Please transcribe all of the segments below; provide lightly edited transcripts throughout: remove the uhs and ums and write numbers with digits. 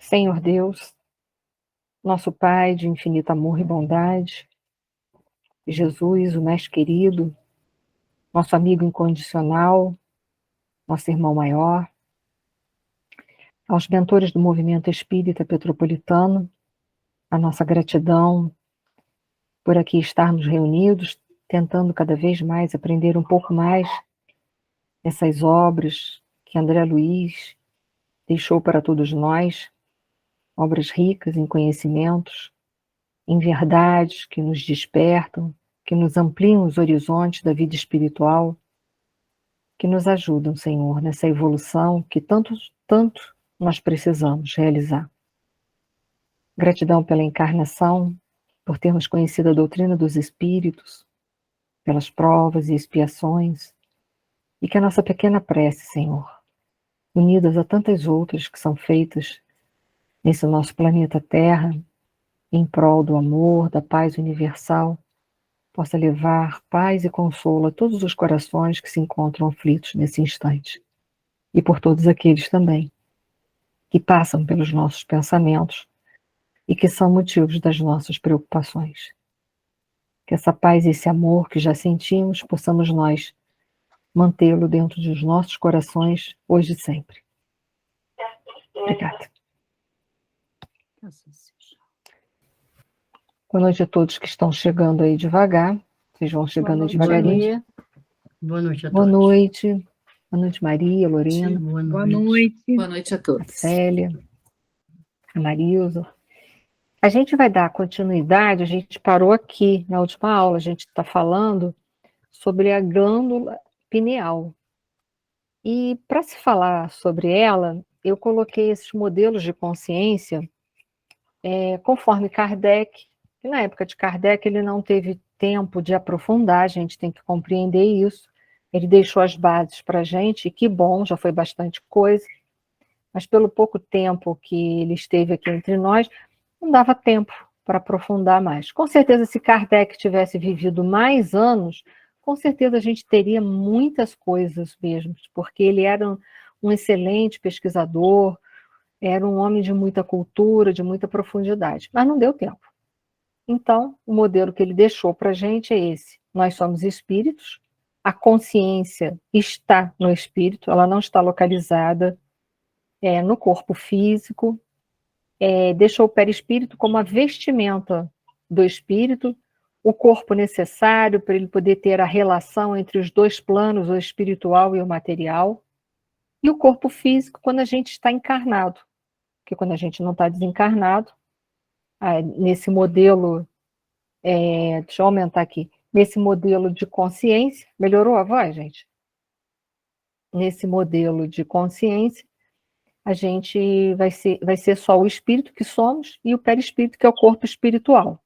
Senhor Deus, nosso Pai de infinito amor e bondade, Jesus, o Mestre querido, nosso amigo incondicional, nosso irmão maior, aos mentores do movimento espírita petropolitano, a nossa gratidão por aqui estarmos reunidos, tentando cada vez mais aprender um pouco mais essas obras que André Luiz deixou para todos nós, obras ricas em conhecimentos, em verdades que nos despertam, que nos ampliam os horizontes da vida espiritual, que nos ajudam, Senhor, nessa evolução que tanto nós precisamos realizar. Gratidão pela encarnação, por termos conhecido a doutrina dos espíritos, pelas provas e expiações, e que a nossa pequena prece, Senhor, unidas a tantas outras que são feitas nesse nosso planeta Terra, em prol do amor, da paz universal, possa levar paz e consolo a todos os corações que se encontram aflitos nesse instante. E por todos aqueles também que passam pelos nossos pensamentos e que são motivos das nossas preocupações. Que essa paz e esse amor que já sentimos, possamos nós mantê-lo dentro dos nossos corações hoje e sempre. Obrigada. Boa noite a todos que estão chegando aí devagar. Vocês vão chegando devagarinho. Boa noite a todos. Boa noite. Boa noite, Maria, Lorena. Boa noite. Boa noite a todos. A Célia, a Marilza. A gente vai dar continuidade, a gente parou aqui na última aula, a gente está falando sobre a glândula pineal. E para se falar sobre ela, eu coloquei esses modelos de consciência conforme Kardec, que na época de Kardec ele não teve tempo de aprofundar, a gente tem que compreender isso. Ele deixou as bases para a gente, e que bom, já foi bastante coisa, mas pelo pouco tempo que ele esteve aqui entre nós, não dava tempo para aprofundar mais. Com certeza, se Kardec tivesse vivido mais anos, com certeza a gente teria muitas coisas mesmo, porque ele era um excelente pesquisador, era um homem de muita cultura, de muita profundidade, mas não deu tempo. Então, o modelo que ele deixou para a gente é esse. Nós somos espíritos, a consciência está no espírito, ela não está localizada no corpo físico, deixou o perispírito como a vestimenta do espírito, o corpo necessário para ele poder ter a relação entre os dois planos, o espiritual e o material, e o corpo físico quando a gente está encarnado, porque quando a gente não está desencarnado, nesse modelo, deixa eu aumentar aqui, nesse modelo de consciência, melhorou a voz, gente? Nesse modelo de consciência, a gente vai ser só o espírito que somos e o perispírito, que é o corpo espiritual.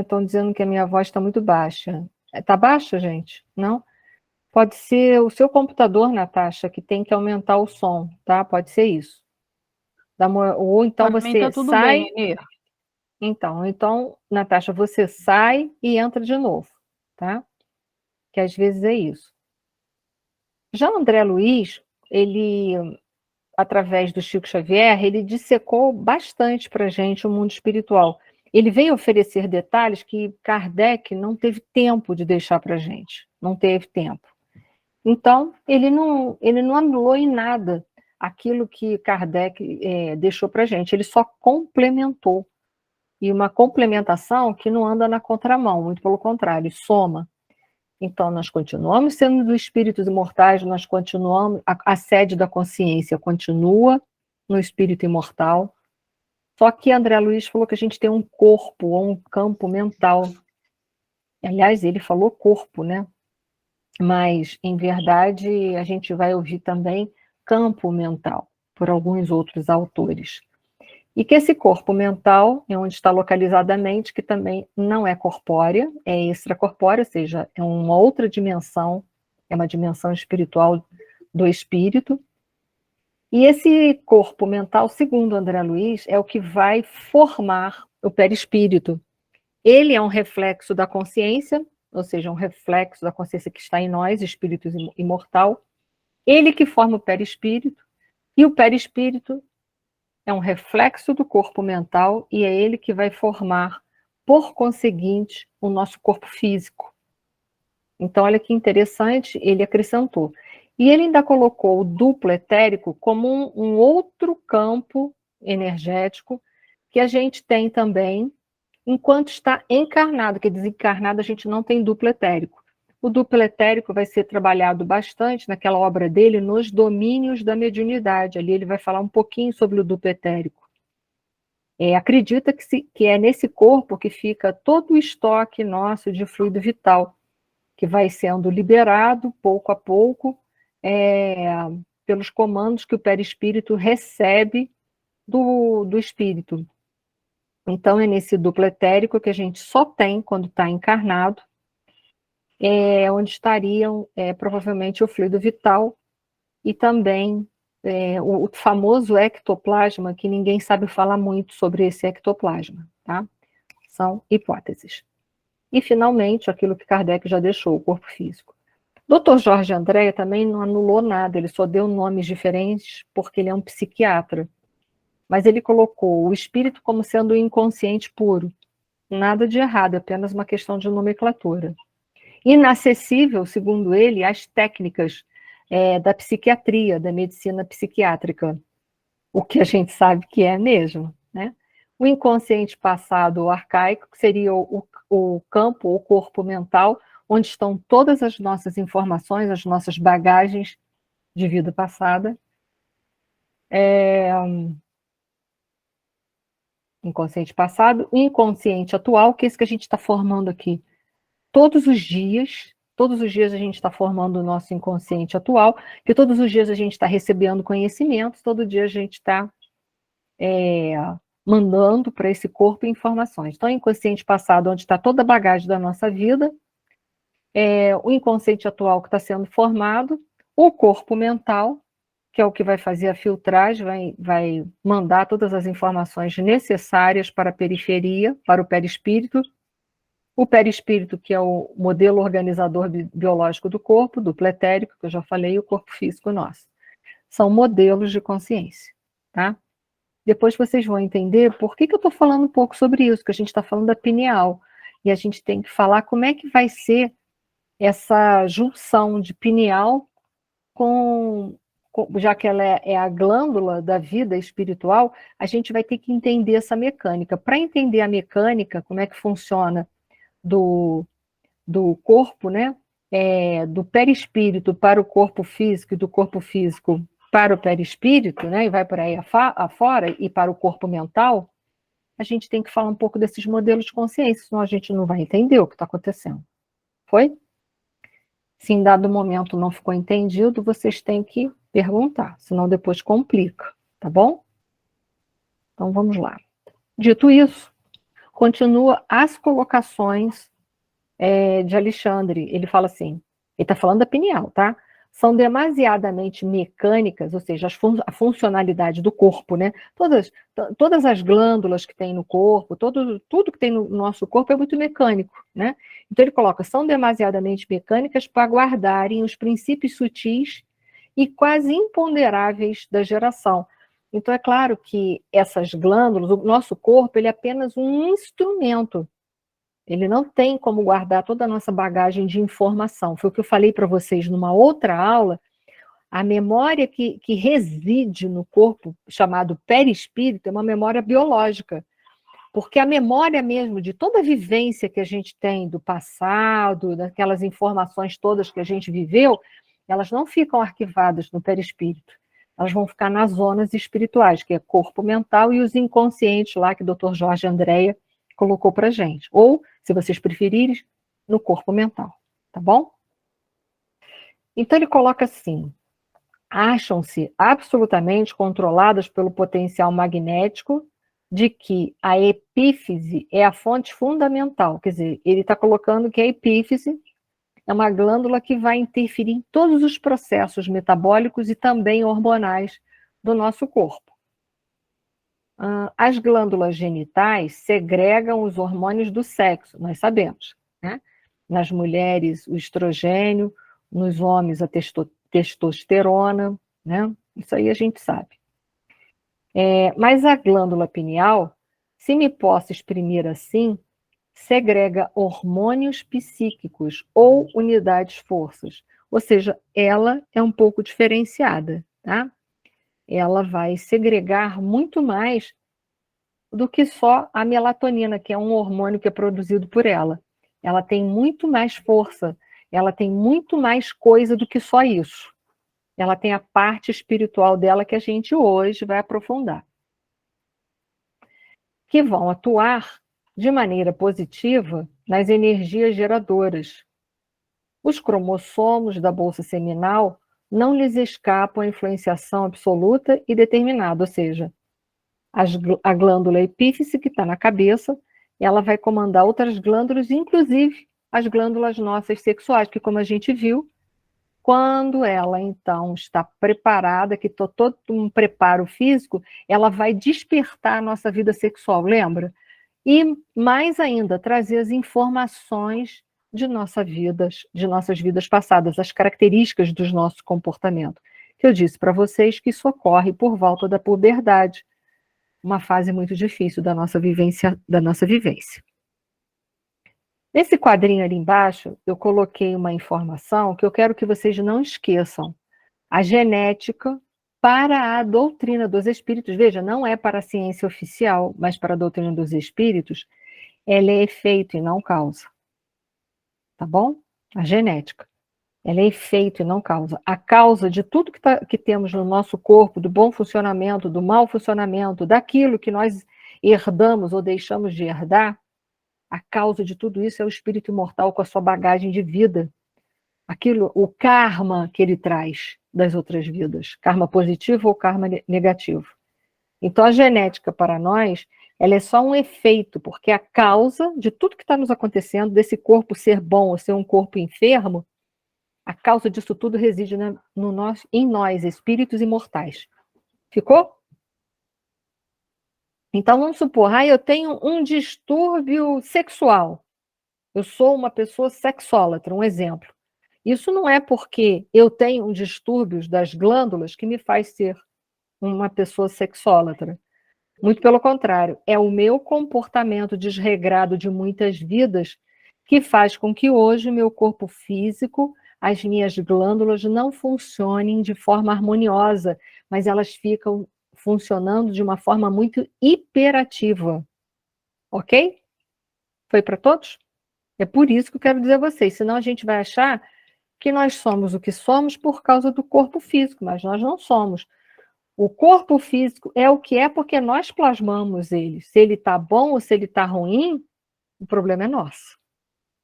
Estão dizendo que a minha voz está muito baixa. Está baixa, gente? Não? Pode ser o seu computador, Natasha, que tem que aumentar o som, tá? Pode ser isso. Ou então você tá tudo sai... bem, Enê. Então, Natasha, você sai e entra de novo, tá? Que às vezes é isso. Já o André Luiz, ele, através do Chico Xavier, ele dissecou bastante para a gente o mundo espiritual. Ele veio oferecer detalhes que Kardec não teve tempo de deixar para a gente. Não teve tempo. Então, ele não anulou em nada aquilo que Kardec deixou para a gente. Ele só complementou. E uma complementação que não anda na contramão, muito pelo contrário, soma. Então, nós continuamos sendo dos espíritos imortais, nós continuamos, a sede da consciência continua no espírito imortal, só que André Luiz falou que a gente tem um corpo ou um campo mental. Aliás, ele falou corpo, né? Mas, em verdade, a gente vai ouvir também campo mental, por alguns outros autores. E que esse corpo mental é onde está localizada a mente, que também não é corpórea, é extracorpórea, ou seja, é uma outra dimensão, é uma dimensão espiritual do espírito. E esse corpo mental, segundo André Luiz, é o que vai formar o perispírito. Ele é um reflexo da consciência, ou seja, um reflexo da consciência que está em nós, espírito imortal. Ele que forma o perispírito, e o perispírito é um reflexo do corpo mental e é ele que vai formar, por conseguinte, o nosso corpo físico. Então, olha que interessante, ele acrescentou. E ele ainda colocou o duplo etérico como um outro campo energético que a gente tem também enquanto está encarnado, que desencarnado a gente não tem duplo etérico. O duplo etérico vai ser trabalhado bastante naquela obra dele, nos domínios da mediunidade. Ali ele vai falar um pouquinho sobre o duplo etérico. Acredita que é nesse corpo que fica todo o estoque nosso de fluido vital, que vai sendo liberado pouco a pouco pelos comandos que o perispírito recebe do espírito. Então, é nesse duplo etérico que a gente só tem quando está encarnado, onde estariam provavelmente o fluido vital e também o famoso ectoplasma, que ninguém sabe falar muito sobre esse ectoplasma, tá? São hipóteses. E, finalmente, aquilo que Kardec já deixou, o corpo físico. Dr. Jorge Andréa também não anulou nada, ele só deu nomes diferentes porque ele é um psiquiatra. Mas ele colocou o espírito como sendo o inconsciente puro. Nada de errado, é apenas uma questão de nomenclatura. Inacessível, segundo ele, às técnicas da psiquiatria, da medicina psiquiátrica. O que a gente sabe que é mesmo, né? O inconsciente passado ou arcaico, que seria o campo, o corpo mental, onde estão todas as nossas informações, as nossas bagagens de vida passada. Inconsciente passado, o inconsciente atual, que é esse que a gente está formando aqui. Todos os dias a gente está formando o nosso inconsciente atual, que todos os dias a gente está recebendo conhecimentos, todo dia a gente está mandando para esse corpo informações. Então, o inconsciente passado, onde está toda a bagagem da nossa vida, o inconsciente atual que está sendo formado, o corpo mental, que é o que vai fazer a filtragem, vai mandar todas as informações necessárias para a periferia, para o perispírito. O perispírito, que é o modelo organizador biológico do corpo, duplo etérico, que eu já falei, e o corpo físico nosso. São modelos de consciência, tá? Depois vocês vão entender por que eu estou falando um pouco sobre isso, que a gente está falando da pineal, e a gente tem que falar como é que vai ser essa junção de pineal já que ela é a glândula da vida espiritual, a gente vai ter que entender essa mecânica. Para entender a mecânica, como é que funciona do corpo, né? Do perispírito para o corpo físico e do corpo físico para o perispírito, né? E vai por aí afora e para o corpo mental, a gente tem que falar um pouco desses modelos de consciência, senão a gente não vai entender o que está acontecendo. Foi? Se em dado momento não ficou entendido, vocês têm que perguntar, senão depois complica, tá bom? Então vamos lá. Dito isso, continua as colocações de Alexandre. Ele fala assim, ele está falando da pineal, tá? São demasiadamente mecânicas, ou seja, a funcionalidade do corpo, né? Todas as glândulas que tem no corpo, tudo que tem no nosso corpo é muito mecânico, né? Então ele coloca, são demasiadamente mecânicas para guardarem os princípios sutis e quase imponderáveis da geração. Então é claro que essas glândulas, o nosso corpo, ele é apenas um instrumento. Ele não tem como guardar toda a nossa bagagem de informação. Foi o que eu falei para vocês numa outra aula. A memória que reside no corpo, chamado perispírito, é uma memória biológica. Porque a memória mesmo de toda a vivência que a gente tem do passado, daquelas informações todas que a gente viveu, elas não ficam arquivadas no perispírito. Elas vão ficar nas zonas espirituais, que é corpo mental e os inconscientes lá que o Dr. Jorge Andréa colocou para a gente. Ou, se vocês preferirem, no corpo mental, tá bom? Então ele coloca assim, acham-se absolutamente controladas pelo potencial magnético de que a epífise é a fonte fundamental, quer dizer, ele está colocando que a epífise é uma glândula que vai interferir em todos os processos metabólicos e também hormonais do nosso corpo. As glândulas genitais segregam os hormônios do sexo, nós sabemos, né? Nas mulheres, o estrogênio, nos homens, a testosterona, né? Isso aí a gente sabe. Mas a glândula pineal, se me posso exprimir assim, segrega hormônios psíquicos ou unidades forças. Ou seja, ela é um pouco diferenciada, tá? Ela vai segregar muito mais do que só a melatonina, que é um hormônio que é produzido por ela. Ela tem muito mais força, ela tem muito mais coisa do que só isso. Ela tem a parte espiritual dela que a gente hoje vai aprofundar. Que vão atuar de maneira positiva nas energias geradoras. Os cromossomos da bolsa seminal não lhes escapam a influenciação absoluta e determinada, ou seja, a glândula epífise, que está na cabeça, ela vai comandar outras glândulas, inclusive as glândulas nossas sexuais, que, como a gente viu, quando ela, então, está preparada, que todo um preparo físico, ela vai despertar a nossa vida sexual, lembra? E, mais ainda, trazer as informações de nossas vidas passadas, as características do nosso comportamento. Que eu disse para vocês que isso ocorre por volta da puberdade, uma fase muito difícil da nossa vivência. Nesse quadrinho ali embaixo, eu coloquei uma informação que eu quero que vocês não esqueçam. A genética para a doutrina dos espíritos, veja, não é para a ciência oficial, mas para a doutrina dos espíritos, ela é efeito e não causa. Tá bom? A genética. Ela é efeito e não causa. A causa de tudo que temos no nosso corpo, do bom funcionamento, do mau funcionamento, daquilo que nós herdamos ou deixamos de herdar, a causa de tudo isso é o espírito imortal com a sua bagagem de vida. Aquilo, o karma que ele traz das outras vidas. Karma positivo ou karma negativo. Então, a genética para nós, ela é só um efeito, porque a causa de tudo que está nos acontecendo, desse corpo ser bom ou ser um corpo enfermo, a causa disso tudo reside em nós, espíritos imortais. Ficou? Então, vamos supor, eu tenho um distúrbio sexual. Eu sou uma pessoa sexólatra, um exemplo. Isso não é porque eu tenho um distúrbio das glândulas que me faz ser uma pessoa sexólatra. Muito pelo contrário, é o meu comportamento desregrado de muitas vidas que faz com que hoje o meu corpo físico, as minhas glândulas não funcionem de forma harmoniosa, mas elas ficam funcionando de uma forma muito hiperativa. Ok? Foi para todos? É por isso que eu quero dizer a vocês, senão a gente vai achar que nós somos o que somos por causa do corpo físico, mas nós não somos. O corpo físico é o que é porque nós plasmamos ele. Se ele está bom ou se ele está ruim, o problema é nosso.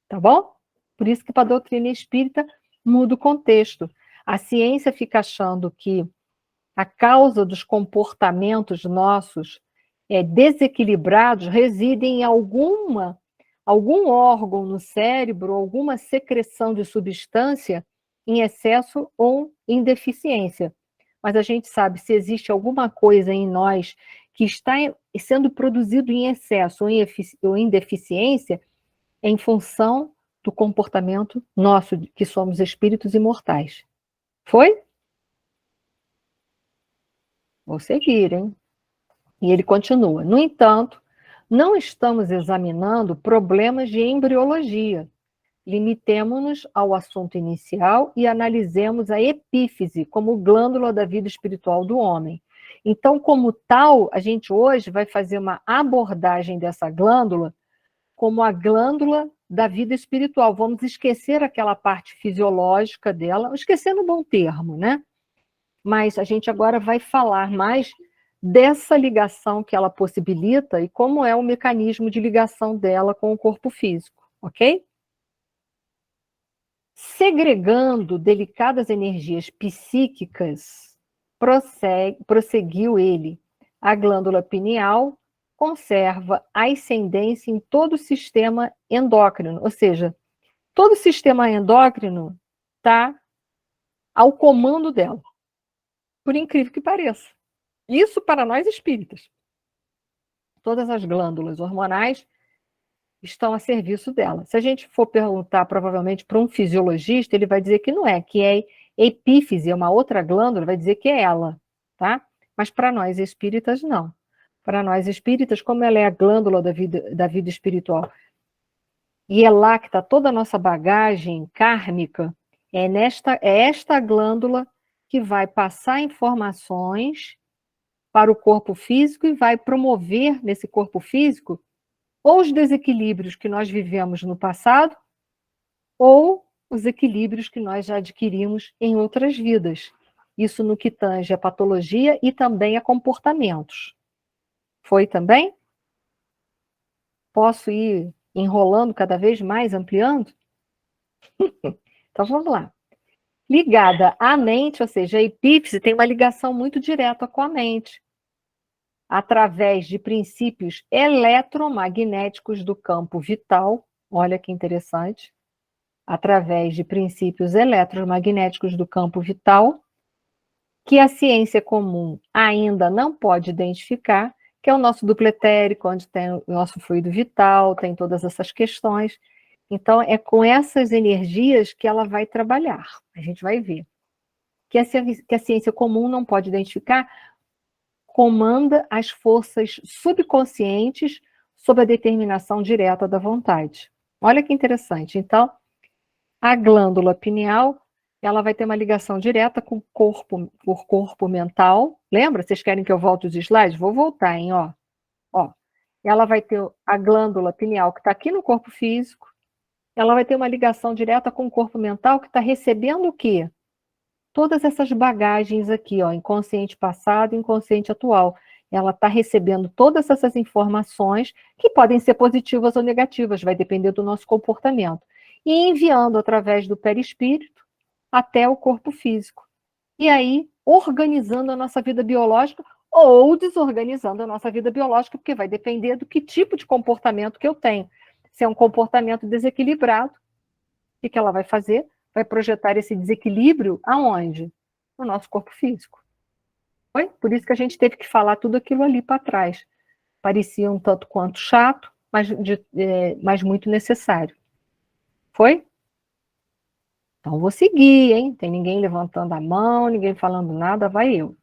Tá bom? Por isso que para a doutrina espírita muda o contexto. A ciência fica achando que a causa dos comportamentos nossos desequilibrados reside em algum órgão no cérebro, alguma secreção de substância em excesso ou em deficiência. Mas a gente sabe, se existe alguma coisa em nós que está sendo produzido em excesso ou em deficiência, é em função do comportamento nosso, que somos espíritos imortais. Foi? Vou seguir, hein? E ele continua. No entanto, não estamos examinando problemas de embriologia. Limitemo-nos ao assunto inicial e analisemos a epífise como glândula da vida espiritual do homem. Então, como tal, a gente hoje vai fazer uma abordagem dessa glândula como a glândula da vida espiritual. Vamos esquecer aquela parte fisiológica dela, esquecer no bom termo, né? Mas a gente agora vai falar mais dessa ligação que ela possibilita e como é o mecanismo de ligação dela com o corpo físico, ok? Segregando delicadas energias psíquicas, prosseguiu ele. A glândula pineal conserva ascendência em todo o sistema endócrino, ou seja, todo o sistema endócrino está ao comando dela, por incrível que pareça. Isso para nós espíritas. Todas as glândulas hormonais estão a serviço dela. Se a gente for perguntar, provavelmente, para um fisiologista, ele vai dizer que não é, que é epífise, é uma outra glândula, vai dizer que é ela, tá? Mas para nós espíritas, não. Para nós espíritas, como ela é a glândula da vida espiritual, e é lá que está toda a nossa bagagem kármica, é esta glândula que vai passar informações para o corpo físico e vai promover nesse corpo físico ou os desequilíbrios que nós vivemos no passado, ou os equilíbrios que nós já adquirimos em outras vidas. Isso no que tange a patologia e também a comportamentos. Foi também? Posso ir enrolando cada vez mais, ampliando? Então vamos lá. Ligada à mente, ou seja, a epífise tem uma ligação muito direta com a mente, através de princípios eletromagnéticos do campo vital. Olha que interessante. Através de princípios eletromagnéticos do campo vital, que a ciência comum ainda não pode identificar, que é o nosso duplo etérico, onde tem o nosso fluido vital, tem todas essas questões. Então, é com essas energias que ela vai trabalhar. A gente vai ver. Que a ciência comum não pode identificar, comanda as forças subconscientes sob a determinação direta da vontade. Olha que interessante. Então, a glândula pineal, ela vai ter uma ligação direta com o corpo mental. Lembra? Vocês querem que eu volte os slides? Vou voltar, hein? Ó. Ela vai ter a glândula pineal que está aqui no corpo físico. Ela vai ter uma ligação direta com o corpo mental que está recebendo o quê? Todas essas bagagens aqui, ó, inconsciente passado, inconsciente atual. Ela está recebendo todas essas informações que podem ser positivas ou negativas, vai depender do nosso comportamento. E enviando através do perispírito até o corpo físico. E aí, organizando a nossa vida biológica ou desorganizando a nossa vida biológica, porque vai depender do que tipo de comportamento que eu tenho. Se é um comportamento desequilibrado, o que ela vai fazer? Vai projetar esse desequilíbrio aonde? No nosso corpo físico. Foi? Por isso que a gente teve que falar tudo aquilo ali para trás. Parecia um tanto quanto chato, mas muito necessário. Foi? Então vou seguir, hein? Tem ninguém levantando a mão, ninguém falando nada, vai eu.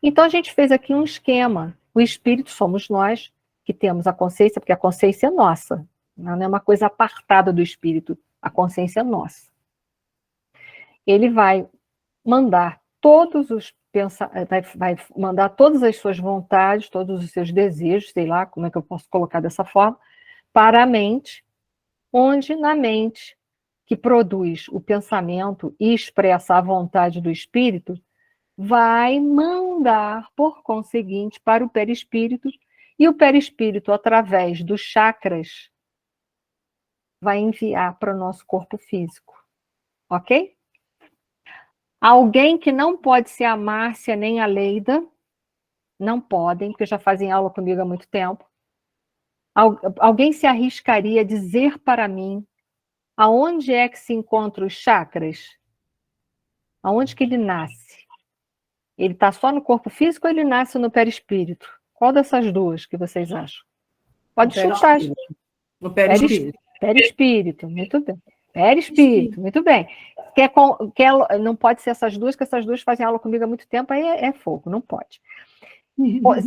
Então a gente fez aqui um esquema. O espírito somos nós que temos a consciência, porque a consciência é nossa. Não é uma coisa apartada do espírito. A consciência é nossa. Ele vai mandar vai mandar todas as suas vontades, todos os seus desejos, sei lá como é que eu posso colocar dessa forma, para a mente, onde na mente que produz o pensamento e expressa a vontade do espírito, vai mandar, por conseguinte, para o perispírito, e o perispírito, através dos chakras, vai enviar para o nosso corpo físico. Ok? Alguém que não pode ser a Márcia nem a Leida, não podem, porque já fazem aula comigo há muito tempo. Alguém se arriscaria a dizer para mim aonde é que se encontram os chakras? Aonde que ele nasce? Ele está só no corpo físico ou ele nasce no perispírito? Qual dessas duas que vocês acham? Pode chutar. No perispírito. Perispírito, muito bem. Perispírito, muito bem. Não pode ser essas duas, que essas duas fazem aula comigo há muito tempo, aí é fogo, não pode.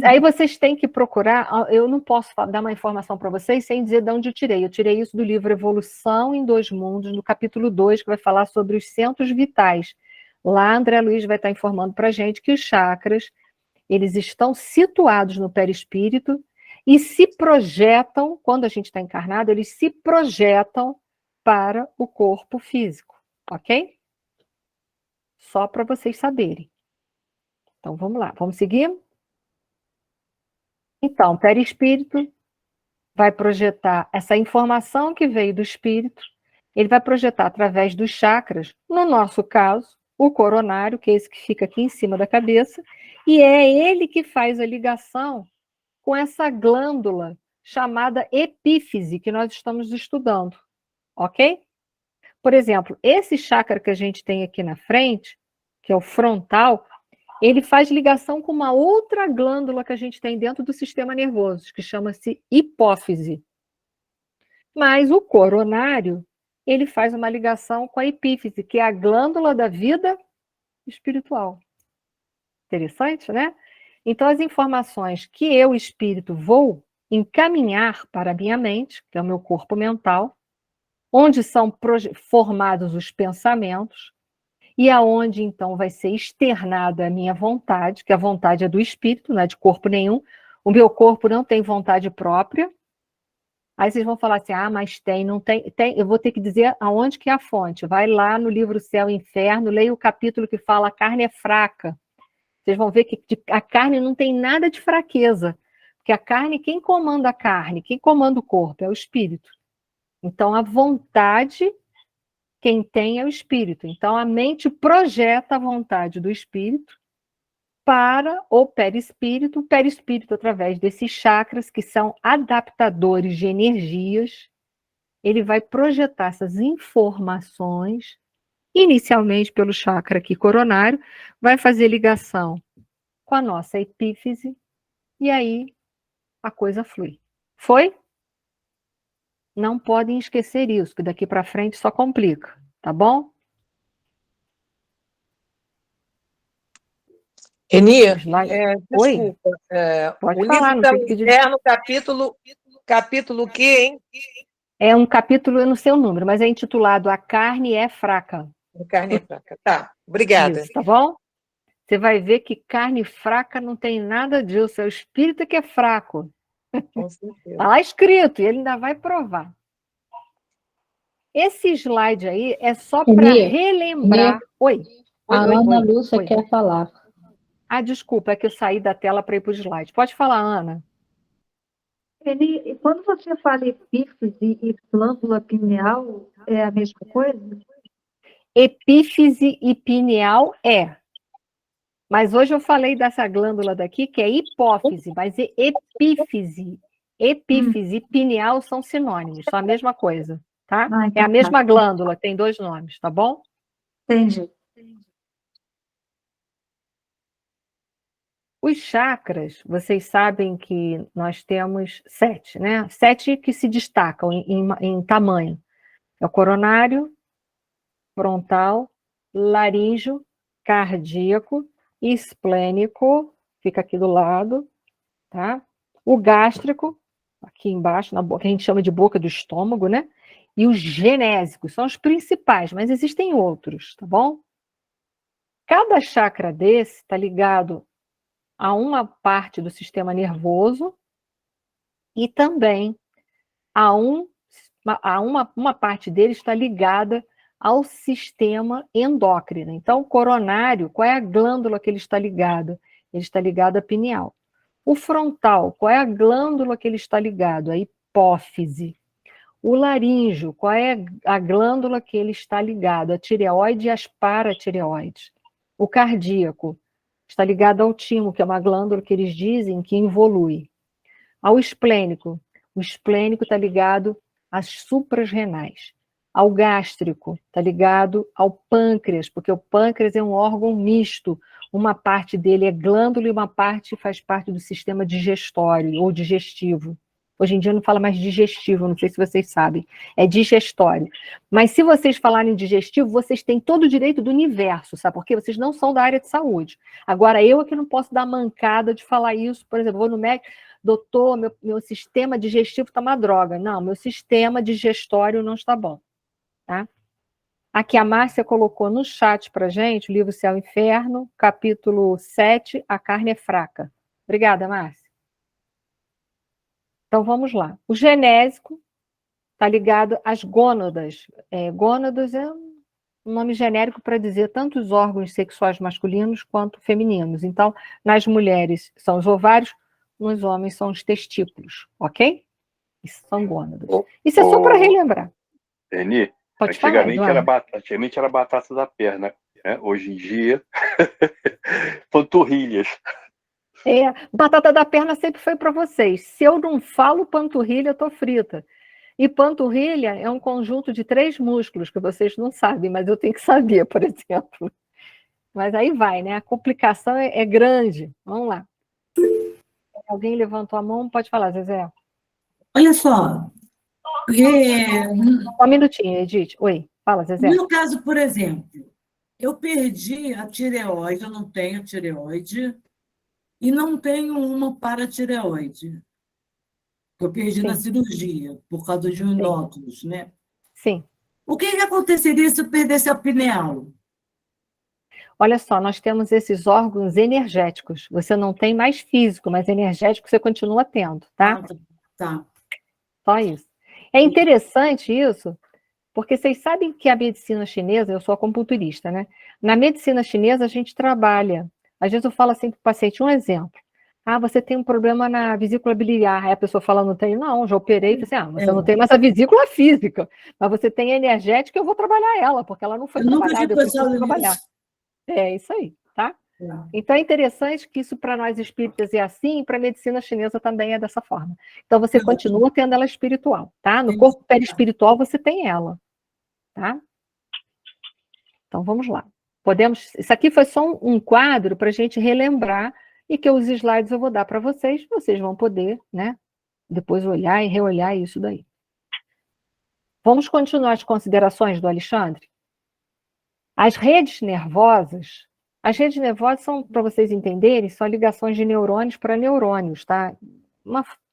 Aí vocês têm que procurar, eu não posso dar uma informação para vocês sem dizer de onde eu tirei. Eu tirei isso do livro Evolução em Dois Mundos, no capítulo 2, que vai falar sobre os centros vitais. Lá, André Luiz vai estar informando para a gente que os chakras, eles estão situados no perispírito e se projetam, quando a gente está encarnado, eles se projetam para o corpo físico, ok? Só para vocês saberem. Então, vamos lá, vamos seguir? Então, o perispírito vai projetar essa informação que veio do espírito, ele vai projetar através dos chakras, no nosso caso, o coronário, que é esse que fica aqui em cima da cabeça, e é ele que faz a ligação com essa glândula chamada epífise, que nós estamos estudando, ok? Por exemplo, esse chakra que a gente tem aqui na frente, que é o frontal, ele faz ligação com uma outra glândula que a gente tem dentro do sistema nervoso, que chama-se hipófise. Mas o coronário, ele faz uma ligação com a epífise, que é a glândula da vida espiritual. Interessante, né? Então, as informações que eu, espírito, vou encaminhar para a minha mente, que é o meu corpo mental, onde são formados os pensamentos, e aonde, então, vai ser externada a minha vontade, que a vontade é do espírito, não é de corpo nenhum. O meu corpo não tem vontade própria. Aí vocês vão falar assim, mas tem, não tem, tem. Eu vou ter que dizer aonde que é a fonte. Vai lá no livro Céu e Inferno, leia o capítulo que fala a carne é fraca. Vocês vão ver que a carne não tem nada de fraqueza. Porque a carne, quem comanda a carne, quem comanda o corpo é o espírito. Então, a vontade, quem tem é o espírito. Então, a mente projeta a vontade do espírito para o perispírito através desses chakras, que são adaptadores de energias, ele vai projetar essas informações, inicialmente pelo chakra aqui coronário, vai fazer ligação com a nossa epífise, e aí a coisa flui. Foi? Não podem esquecer isso, que daqui para frente só complica, tá bom? Eni, Oi? desculpa. Pode o falar, livro não Céu sei o que e dizer. Inferno, capítulo o quê, hein? É um capítulo, eu não sei o número, mas é intitulado A Carne é Fraca. Carne fraca. Tá, obrigada. Isso, tá bom? Você vai ver que carne fraca não tem nada disso, é o espírito que é fraco. Com certeza. Está lá escrito, e ele ainda vai provar. Esse slide aí é só para relembrar. Oi. A Ana Lúcia Oi. quer falar. Desculpa, é que eu saí da tela para ir para o slide. Pode falar, Ana. Eli, quando você fala epífise e glândula pineal, é a mesma coisa? Epífise e pineal é. Mas hoje eu falei dessa glândula daqui, que é hipófise, mas epífise e pineal são sinônimos, são a mesma coisa, tá? Então É a mesma glândula, tem 2 nomes, tá bom? Entendi. Os chakras, vocês sabem que nós temos 7, né? 7 que se destacam em tamanho. É o coronário, frontal, laríngeo, cardíaco, esplênico, fica aqui do lado, tá? O gástrico, aqui embaixo, na boca, que a gente chama de boca do estômago, né? E os genésicos, são os principais, mas existem outros, tá bom? Cada chakra desse está ligado a uma parte do sistema nervoso e também uma parte dele está ligada ao sistema endócrino. Então, o coronário, qual é a glândula que ele está ligado? Ele está ligado à pineal. O frontal, qual é a glândula que ele está ligado? A hipófise. O laríngeo, qual é a glândula que ele está ligado? A tireoide e as paratireoides. O cardíaco está ligado ao timo, que é uma glândula que eles dizem que involui. Ao esplênico, o esplênico está ligado às supras renais. Ao gástrico, está ligado ao pâncreas, porque o pâncreas é um órgão misto. Uma parte dele é glândula e uma parte faz parte do sistema digestório ou digestivo. Hoje em dia não fala mais digestivo, não sei se vocês sabem, é digestório. Mas se vocês falarem digestivo, vocês têm todo o direito do universo, sabe? Porque vocês não são da área de saúde. Agora, eu é que não posso dar mancada de falar isso, por exemplo, vou no médico, doutor, meu sistema digestivo está uma droga. Não, meu sistema digestório não está bom. Tá? Aqui a Márcia colocou no chat para gente o livro Céu e Inferno, capítulo 7, A Carne é Fraca. Obrigada, Márcia. Então vamos lá. O genésico está ligado às gônadas. Gônadas é um nome genérico para dizer tanto os órgãos sexuais masculinos quanto femininos. Então, nas mulheres são os ovários, nos homens são os testículos, ok? Isso são gônadas. Isso é só para relembrar. Eni, Pode falar, antigamente era batata da perna, né? Hoje em dia, panturrilhas. Batata da perna sempre foi para vocês. Se eu não falo panturrilha, eu estou frita. E panturrilha é um conjunto de 3 músculos que vocês não sabem, mas eu tenho que saber, por exemplo. Mas aí vai, né? A complicação é grande. Vamos lá. Alguém levantou a mão? Pode falar, Zezé. Olha só. Só um minutinho, Edith. Oi, fala, Zezé. No meu caso, por exemplo, eu perdi a tireoide, eu não tenho tireoide, e não tenho uma paratireoide, que eu perdi na Sim. cirurgia, por causa de um nódulos, né? Sim. O que aconteceria se eu perdesse a pineal? Olha só, nós temos esses órgãos energéticos. Você não tem mais físico, mas energético você continua tendo, tá? Ah, tá. Só isso. É interessante isso, porque vocês sabem que a medicina chinesa, eu sou acupunturista, né? Na medicina chinesa a gente trabalha. Às vezes eu falo assim para o paciente, um exemplo. Ah, você tem um problema na vesícula biliar. Aí a pessoa fala, não tenho, não, já operei. Eu falei assim, você não tem mais a vesícula física, mas você tem a energética, eu vou trabalhar ela, porque ela não foi Eu nunca tinha trabalhada, eu preciso pensado trabalhar. nisso. É isso aí, tá? Então é interessante que isso para nós espíritas é assim, e para a medicina chinesa também é dessa forma. Então você continua tendo ela espiritual, tá? No corpo perispiritual você tem ela, tá? Então vamos lá. Isso aqui foi só um quadro para a gente relembrar e que os slides eu vou dar para vocês vão poder, né? Depois olhar e reolhar isso daí. Vamos continuar as considerações do Alexandre? As redes nervosas são, para vocês entenderem, são ligações de neurônios para neurônios, tá?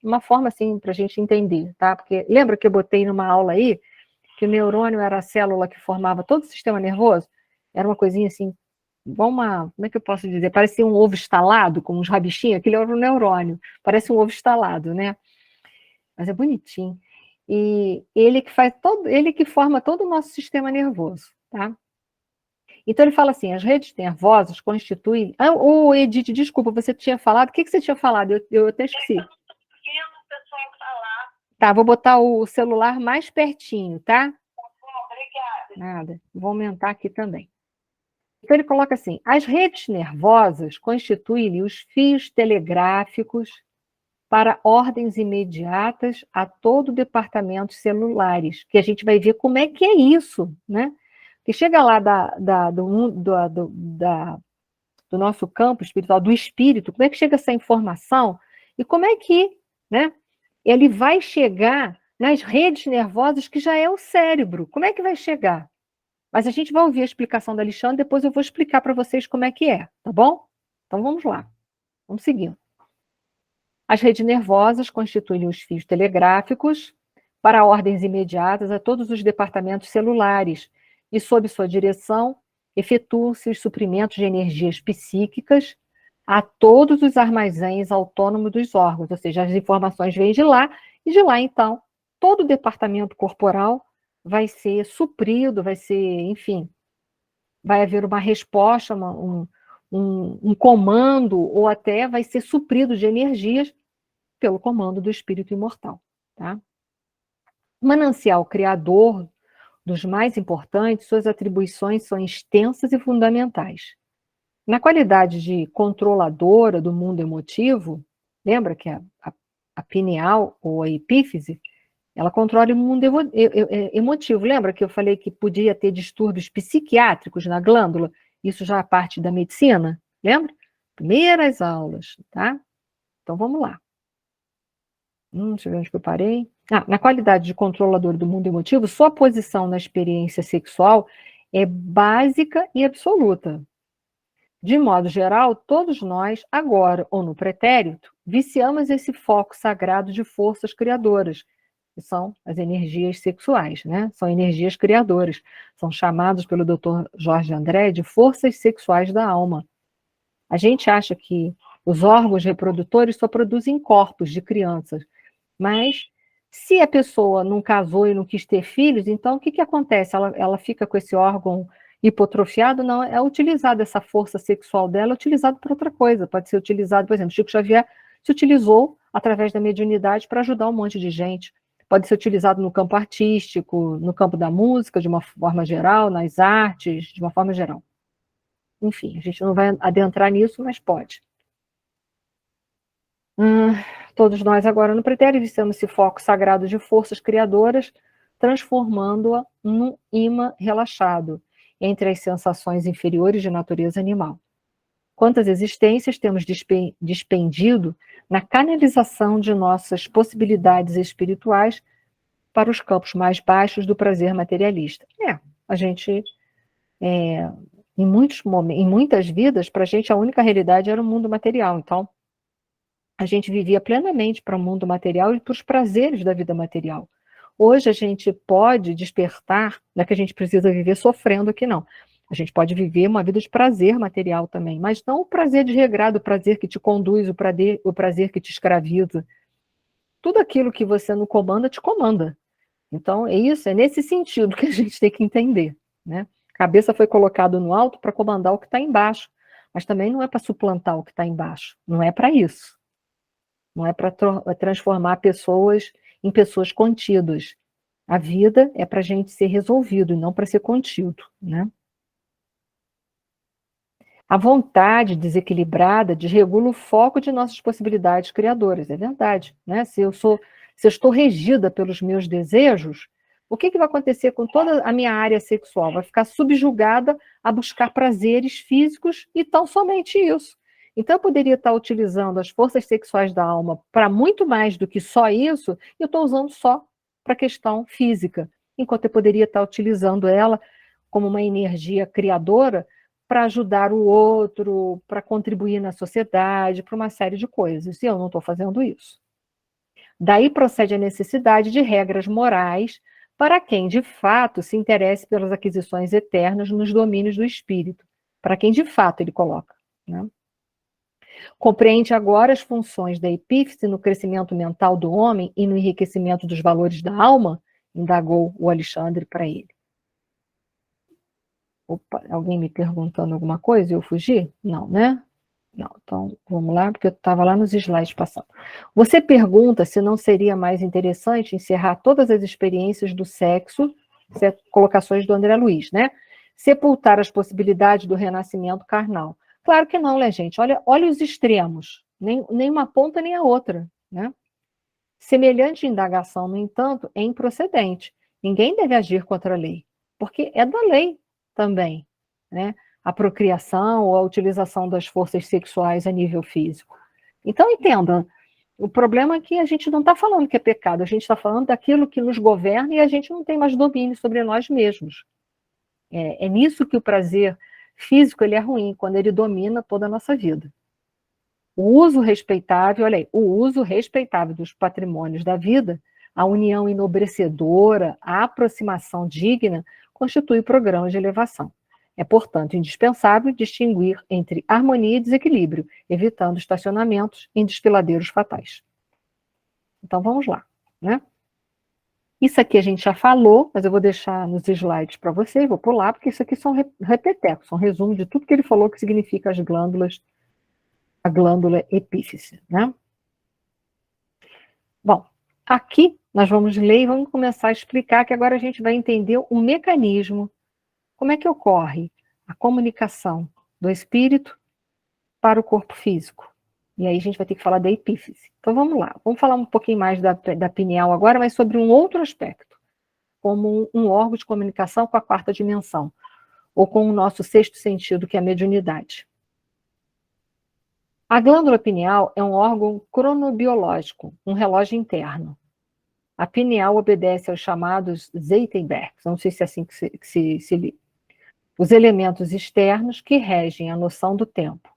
Uma forma, assim, para a gente entender, tá? Porque lembra que eu botei numa aula aí que o neurônio era a célula que formava todo o sistema nervoso? Era uma coisinha assim, como é que eu posso dizer? Parecia um ovo estalado, com uns rabichinhos, aquele era o neurônio. Parece um ovo estalado, né? Mas é bonitinho. E ele que forma todo o nosso sistema nervoso, tá? Então ele fala assim, as redes nervosas constituem... Edith, desculpa, você tinha falado... O que você tinha falado? Eu até esqueci. Tá, vou botar o celular mais pertinho, tá? Obrigada. Nada. Vou aumentar aqui também. Então ele coloca assim, as redes nervosas constituem os fios telegráficos para ordens imediatas a todo o departamento celulares, que a gente vai ver como é que é isso, né? Que chega lá do nosso campo espiritual, do espírito, como é que chega essa informação e como é que, né, ele vai chegar nas redes nervosas que já é o cérebro. Como é que vai chegar? Mas a gente vai ouvir a explicação da Alexandre, depois eu vou explicar para vocês como é que é, tá bom? Então vamos lá, vamos seguindo. As redes nervosas constituem os fios telegráficos para ordens imediatas a todos os departamentos celulares e, sob sua direção, efetuam-se os suprimentos de energias psíquicas a todos os armazéns autônomos dos órgãos, ou seja, as informações vêm de lá, e de lá, então, todo o departamento corporal vai ser suprido, vai ser, enfim, vai haver uma resposta, um comando, ou até vai ser suprido de energias pelo comando do espírito imortal, tá? O manancial criador dos mais importantes, suas atribuições são extensas e fundamentais. Na qualidade de controladora do mundo emotivo, lembra que a pineal ou a epífise, ela controla o mundo emotivo. Lembra que eu falei que podia ter distúrbios psiquiátricos na glândula? Isso já é parte da medicina, lembra? Primeiras aulas, tá? Então vamos lá. Deixa eu ver onde que eu parei. Na qualidade de controlador do mundo emotivo, sua posição na experiência sexual é básica e absoluta. De modo geral, todos nós, agora ou no pretérito, viciamos esse foco sagrado de forças criadoras, que são as energias sexuais, né? São energias criadoras. São chamados pelo Dr. Jorge André de forças sexuais da alma. A gente acha que os órgãos reprodutores só produzem corpos de crianças, mas se a pessoa não casou e não quis ter filhos, então o que acontece? Ela fica com esse órgão hipotrofiado? Não, é utilizada essa força sexual dela, é utilizado para outra coisa. Pode ser utilizado, por exemplo, Chico Xavier se utilizou através da mediunidade para ajudar um monte de gente. Pode ser utilizado no campo artístico, no campo da música, de uma forma geral, nas artes, de uma forma geral. Enfim, a gente não vai adentrar nisso, mas pode. Todos nós agora no pretérito viciamos esse foco sagrado de forças criadoras, transformando-a num imã relaxado entre as sensações inferiores de natureza animal. Quantas existências temos despendido na canalização de nossas possibilidades espirituais para os campos mais baixos do prazer materialista? A gente, em muitas vidas, para a gente a única realidade era o mundo material. Então, a gente vivia plenamente para o mundo material e para os prazeres da vida material. Hoje a gente pode despertar, não é que a gente precisa viver sofrendo aqui, não. A gente pode viver uma vida de prazer material também, mas não o prazer desregrado, o prazer que te conduz, o prazer que te escraviza. Tudo aquilo que você não comanda, te comanda. Então, é isso, é nesse sentido que a gente tem que entender, né? A cabeça foi colocada no alto para comandar o que está embaixo, mas também não é para suplantar o que está embaixo, não é para isso. Não é para transformar pessoas em pessoas contidas. A vida é para a gente ser resolvido e não para ser contido, né? A vontade desequilibrada desregula o foco de nossas possibilidades criadoras, é verdade, né? Se eu estou regida pelos meus desejos, o que vai acontecer com toda a minha área sexual? Vai ficar subjugada a buscar prazeres físicos e tão somente isso. Então, eu poderia estar utilizando as forças sexuais da alma para muito mais do que só isso, e eu estou usando só para a questão física, enquanto eu poderia estar utilizando ela como uma energia criadora para ajudar o outro, para contribuir na sociedade, para uma série de coisas. E eu não estou fazendo isso. Daí procede a necessidade de regras morais para quem, de fato, se interesse pelas aquisições eternas nos domínios do espírito, para quem, de fato, ele coloca, né? Compreende agora as funções da epífise no crescimento mental do homem e no enriquecimento dos valores da alma? Indagou o Alexandre para ele. Opa, alguém me perguntando alguma coisa e eu fugi? Não, né? Não, então vamos lá, porque eu estava lá nos slides passando. Você pergunta se não seria mais interessante encerrar todas as experiências do sexo, colocações do André Luiz, né? Sepultar as possibilidades do renascimento carnal. Claro que não, né, gente? Olha os extremos, nem uma ponta nem a outra, né? Semelhante indagação, no entanto, é improcedente. Ninguém deve agir contra a lei, porque é da lei também, né? A procriação ou a utilização das forças sexuais a nível físico. Então, entenda, o problema é que a gente não está falando que é pecado, a gente está falando daquilo que nos governa e a gente não tem mais domínio sobre nós mesmos. É nisso que o prazer físico ele é ruim, quando ele domina toda a nossa vida. O uso respeitável, olha aí, o uso respeitável dos patrimônios da vida, a união enobrecedora, a aproximação digna, constitui programa de elevação. É, portanto, indispensável distinguir entre harmonia e desequilíbrio, evitando estacionamentos em desfiladeiros fatais. Então, vamos lá, né? Isso aqui a gente já falou, mas eu vou deixar nos slides para vocês, vou pular, porque isso aqui são repetecos, são resumo de tudo que ele falou que significa as glândulas, a glândula epífise, né? Bom, aqui nós vamos ler e vamos começar a explicar, que agora a gente vai entender o mecanismo, como é que ocorre a comunicação do espírito para o corpo físico. E aí a gente vai ter que falar da epífise. Então vamos lá, vamos falar um pouquinho mais da pineal agora, mas sobre um outro aspecto, como um órgão de comunicação com a quarta dimensão, ou com o nosso sexto sentido, que é a mediunidade. A glândula pineal é um órgão cronobiológico, um relógio interno. A pineal obedece aos chamados Zeitenbergs, não sei se é assim que se lê. Os elementos externos que regem a noção do tempo.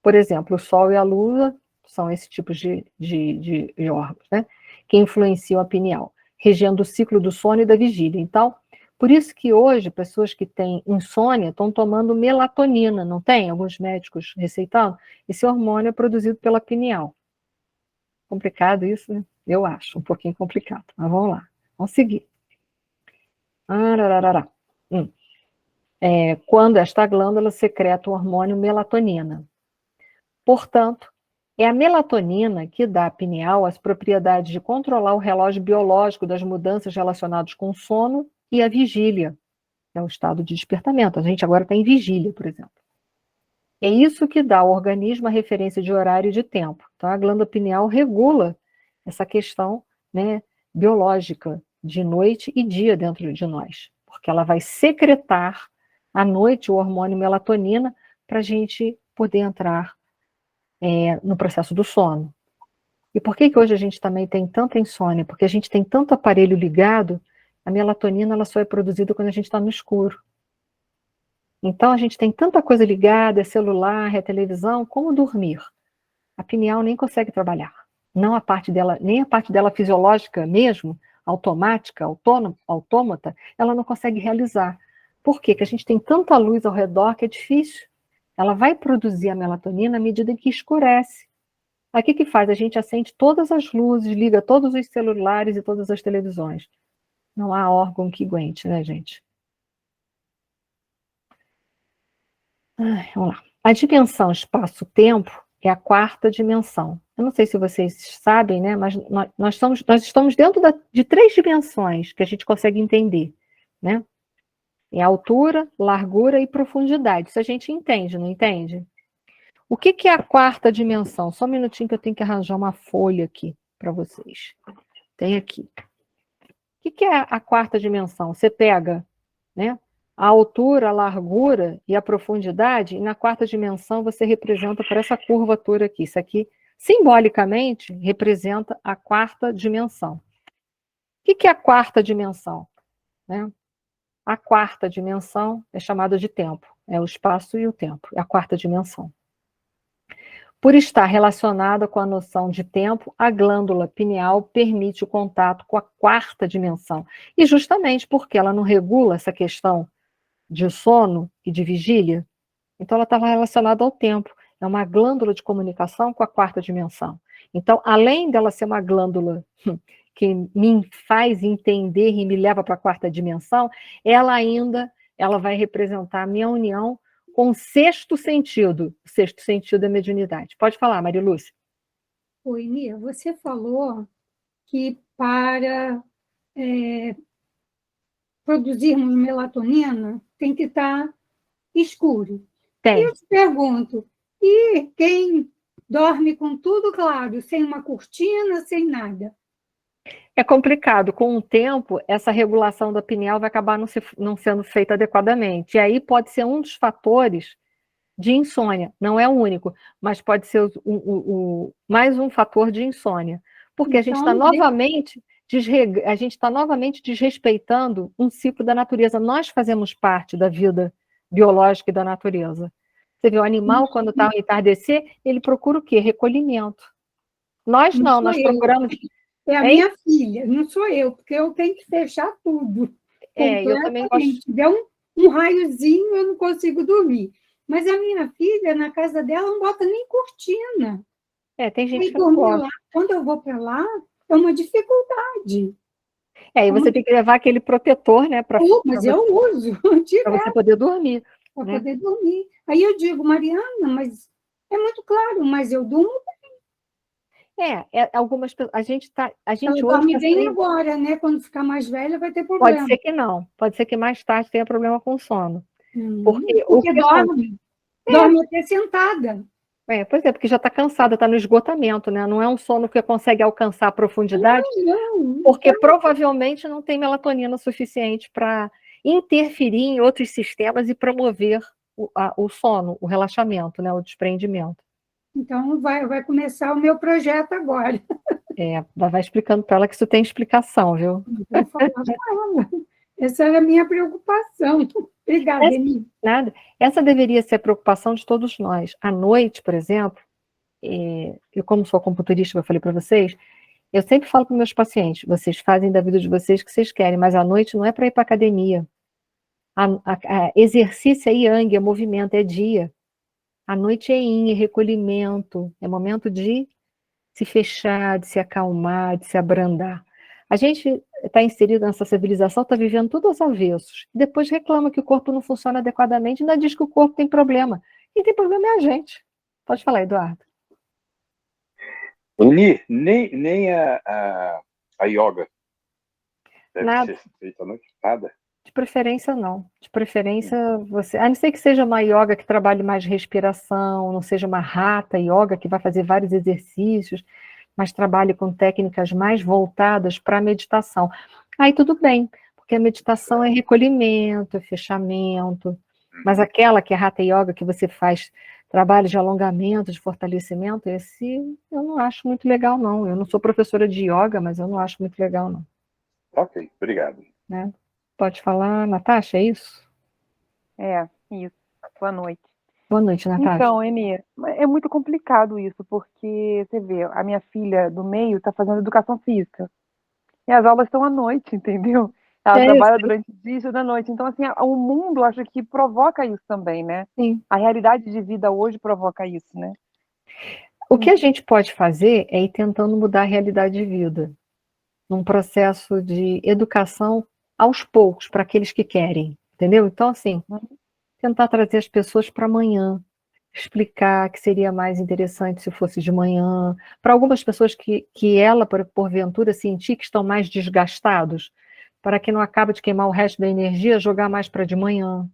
Por exemplo, o Sol e a Lua são esse tipo de órgãos, né? Que influenciam a pineal, regendo o ciclo do sono e da vigília. Então, por isso que hoje, pessoas que têm insônia estão tomando melatonina, não tem? Alguns médicos receitando. Esse hormônio é produzido pela pineal. Complicado isso, né? Eu acho, um pouquinho complicado. Mas vamos lá, vamos seguir. Quando esta glândula secreta o hormônio melatonina. Portanto, é a melatonina que dá à pineal as propriedades de controlar o relógio biológico das mudanças relacionadas com o sono e a vigília, que é o estado de despertamento. A gente agora está em vigília, por exemplo. É isso que dá ao organismo a referência de horário e de tempo. Então, a glândula pineal regula essa questão, né, biológica de noite e dia dentro de nós, porque ela vai secretar à noite o hormônio melatonina para a gente poder entrar no processo do sono. E por que hoje a gente também tem tanta insônia? Porque a gente tem tanto aparelho ligado, a melatonina ela só é produzida quando a gente está no escuro. Então a gente tem tanta coisa ligada, é celular, é televisão, como dormir? a pineal nem consegue trabalhar. Não a parte dela, nem a parte dela fisiológica mesmo, automática, autômata, ela não consegue realizar. Por quê? Porque a gente tem tanta luz ao redor que é difícil. Ela vai produzir a melatonina à medida que escurece. Aí o que faz? A gente acende todas as luzes, liga todos os celulares e todas as televisões. Não há órgão que aguente, né, gente? Vamos lá. A dimensão espaço-tempo é a quarta dimensão. Eu não sei se vocês sabem, né, mas nós estamos dentro de 3 dimensões que a gente consegue entender, né? É altura, largura e profundidade. Isso a gente entende, não entende? O que é a quarta dimensão? Só um minutinho que eu tenho que arranjar uma folha aqui para vocês. Tem aqui. O que é a quarta dimensão? Você pega, né, a altura, a largura e a profundidade, e na quarta dimensão você representa por essa curvatura aqui. Isso aqui, simbolicamente, representa a quarta dimensão. O que é a quarta dimensão? Né? A quarta dimensão é chamada de tempo. É o espaço e o tempo. É a quarta dimensão. Por estar relacionada com a noção de tempo, a glândula pineal permite o contato com a quarta dimensão. E justamente porque ela não regula essa questão de sono e de vigília, então ela está relacionada ao tempo. É uma glândula de comunicação com a quarta dimensão. Então, além dela ser uma glândula que me faz entender e me leva para a quarta dimensão, ela vai representar a minha união com o sexto sentido. O sexto sentido é mediunidade. Pode falar, Marilúcia. Oi, Nia, você falou que para produzirmos melatonina tem que estar escuro. Tem. E eu te pergunto, e quem dorme com tudo claro, sem uma cortina, sem nada? É complicado. Com o tempo, essa regulação da pineal vai acabar não sendo feita adequadamente. E aí pode ser um dos fatores de insônia. Não é o único, mas pode ser mais um fator de insônia. Porque a gente está novamente desrespeitando um ciclo da natureza. Nós fazemos parte da vida biológica e da natureza. Você vê, o animal, quando está ao entardecer, ele procura o quê? Recolhimento. Nós não, nós procuramos... É a minha filha, não sou eu, porque eu tenho que fechar tudo. Eu também gosto. Se tiver um raiozinho, eu não consigo dormir. Mas a minha filha, na casa dela, não bota nem cortina. Tem gente E que não gosta. lá, quando eu vou para lá, é uma dificuldade. E você tem que levar aquele protetor, né? Mas eu uso direto. Para você poder dormir. Para poder dormir. Aí eu digo, Mariana, mas é muito claro, mas eu durmo. Algumas pessoas. A gente Ela hoje dorme bem agora, né? Quando ficar mais velha, vai ter problema. Pode ser que não. Pode ser que mais tarde tenha problema com sono. Porque dorme até sentada. Pois é, porque já está cansada, está no esgotamento, né? Não é um sono que consegue alcançar a profundidade, porque provavelmente não tem melatonina suficiente para interferir em outros sistemas e promover o sono, o relaxamento, né? O desprendimento. Então, vai começar o meu projeto agora. Vai explicando para ela que isso tem explicação, viu? Vou falar com ela. Essa era a minha preocupação. Obrigada, Eni. Nada. Essa deveria ser a preocupação de todos nós. À noite, por exemplo, eu como sou acupunturista, eu falei para vocês, eu sempre falo para meus pacientes, vocês fazem da vida de vocês o que vocês querem, mas à noite não é para ir para academia. Exercício é yang, é movimento, é dia. À noite é yin, é recolhimento, é momento de se fechar, de se acalmar, de se abrandar. A gente está inserido nessa civilização, está vivendo tudo aos avessos. Depois reclama que o corpo não funciona adequadamente, ainda diz que o corpo tem problema. Quem tem problema é a gente. Pode falar, Eduardo. Ni, nem a yoga deve ser feita à noite? Nada? De preferência, não. De preferência, você... A não ser que seja uma yoga que trabalhe mais respiração, não seja uma hatha yoga que vai fazer vários exercícios, mas trabalhe com técnicas mais voltadas para a meditação. Aí tudo bem, porque a meditação é recolhimento, é fechamento, mas aquela que é hatha yoga, que você faz trabalho de alongamento, de fortalecimento, esse eu não acho muito legal, não. Eu não sou professora de yoga, mas eu não acho muito legal, não. Ok, obrigado. Pode falar, Natasha, é isso? Isso. Boa noite. Boa noite, Natasha. Então, Eni, é muito complicado isso, porque você vê, a minha filha do meio está fazendo educação física. E as aulas estão à noite, entendeu? Ela trabalha durante o dia e estuda à noite. Então, assim, o mundo, acho que provoca isso também, né? Sim. A realidade de vida hoje provoca isso, né? O que a gente pode fazer é ir tentando mudar a realidade de vida, num processo de educação aos poucos, para aqueles que querem, entendeu? Então, assim, tentar trazer as pessoas para amanhã, explicar que seria mais interessante se fosse de manhã, para algumas pessoas que ela, porventura, sentir que estão mais desgastados, para que não acabe de queimar o resto da energia, jogar mais para de manhã.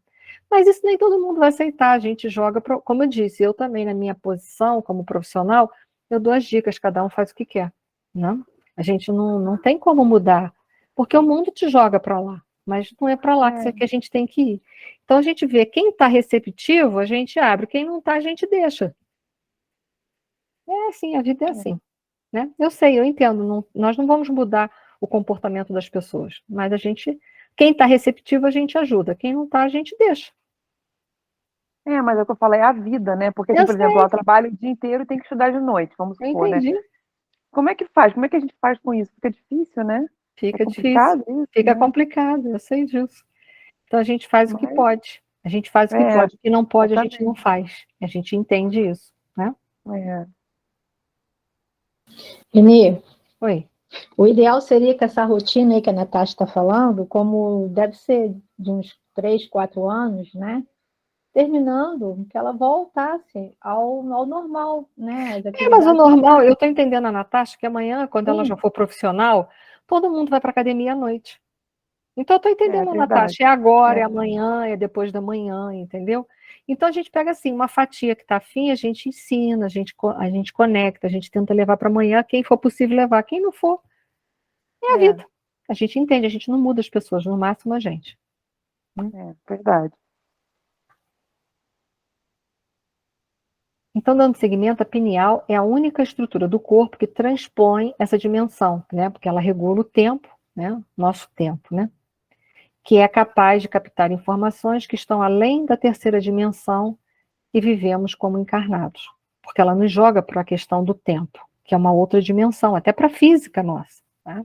Mas isso nem todo mundo vai aceitar, a gente joga, como eu disse, eu também, na minha posição como profissional, eu dou as dicas, cada um faz o que quer, né? A gente não tem como mudar, porque o mundo te joga para lá, mas não é para lá que a gente tem que ir. Então a gente vê quem está receptivo, a gente abre, quem não está, a gente deixa. É assim, a vida é assim, né? Eu sei, eu entendo, nós não vamos mudar o comportamento das pessoas, mas quem está receptivo, a gente ajuda, quem não está, a gente deixa. Mas é o que eu falo, é a vida, né? Porque, assim, por exemplo, ela trabalha o dia inteiro e tem que estudar de noite, vamos supor, né? Como é que faz? Como é que a gente faz com isso? Fica difícil, né? Fica difícil, isso, fica complicado, eu sei disso. Então a gente faz o que pode. A gente faz o que pode. O que não pode, a gente não faz. A gente entende isso, né? Eni, oi. O ideal seria que essa rotina aí que a Natasha está falando, como deve ser de uns 3, 4 anos, né? Terminando, que ela voltasse ao normal, né? Mas o normal, eu estou entendendo a Natasha, que amanhã, quando ela já for profissional, todo mundo vai para a academia à noite. Então, eu estou entendendo a Natasha, é agora, é amanhã, é depois da manhã, entendeu? Então, a gente pega assim, uma fatia que está afim, a gente ensina, a gente conecta, a gente tenta levar para amanhã, quem for possível levar, quem não for, é a vida. A gente entende, a gente não muda as pessoas, no máximo a gente. Verdade. Então, dando seguimento, a pineal é a única estrutura do corpo que transpõe essa dimensão, né? Porque ela regula o tempo, né? Nosso tempo, né? Que é capaz de captar informações que estão além da terceira dimensão e vivemos como encarnados. Porque ela nos joga para a questão do tempo, que é uma outra dimensão, até para a física nossa. Tá?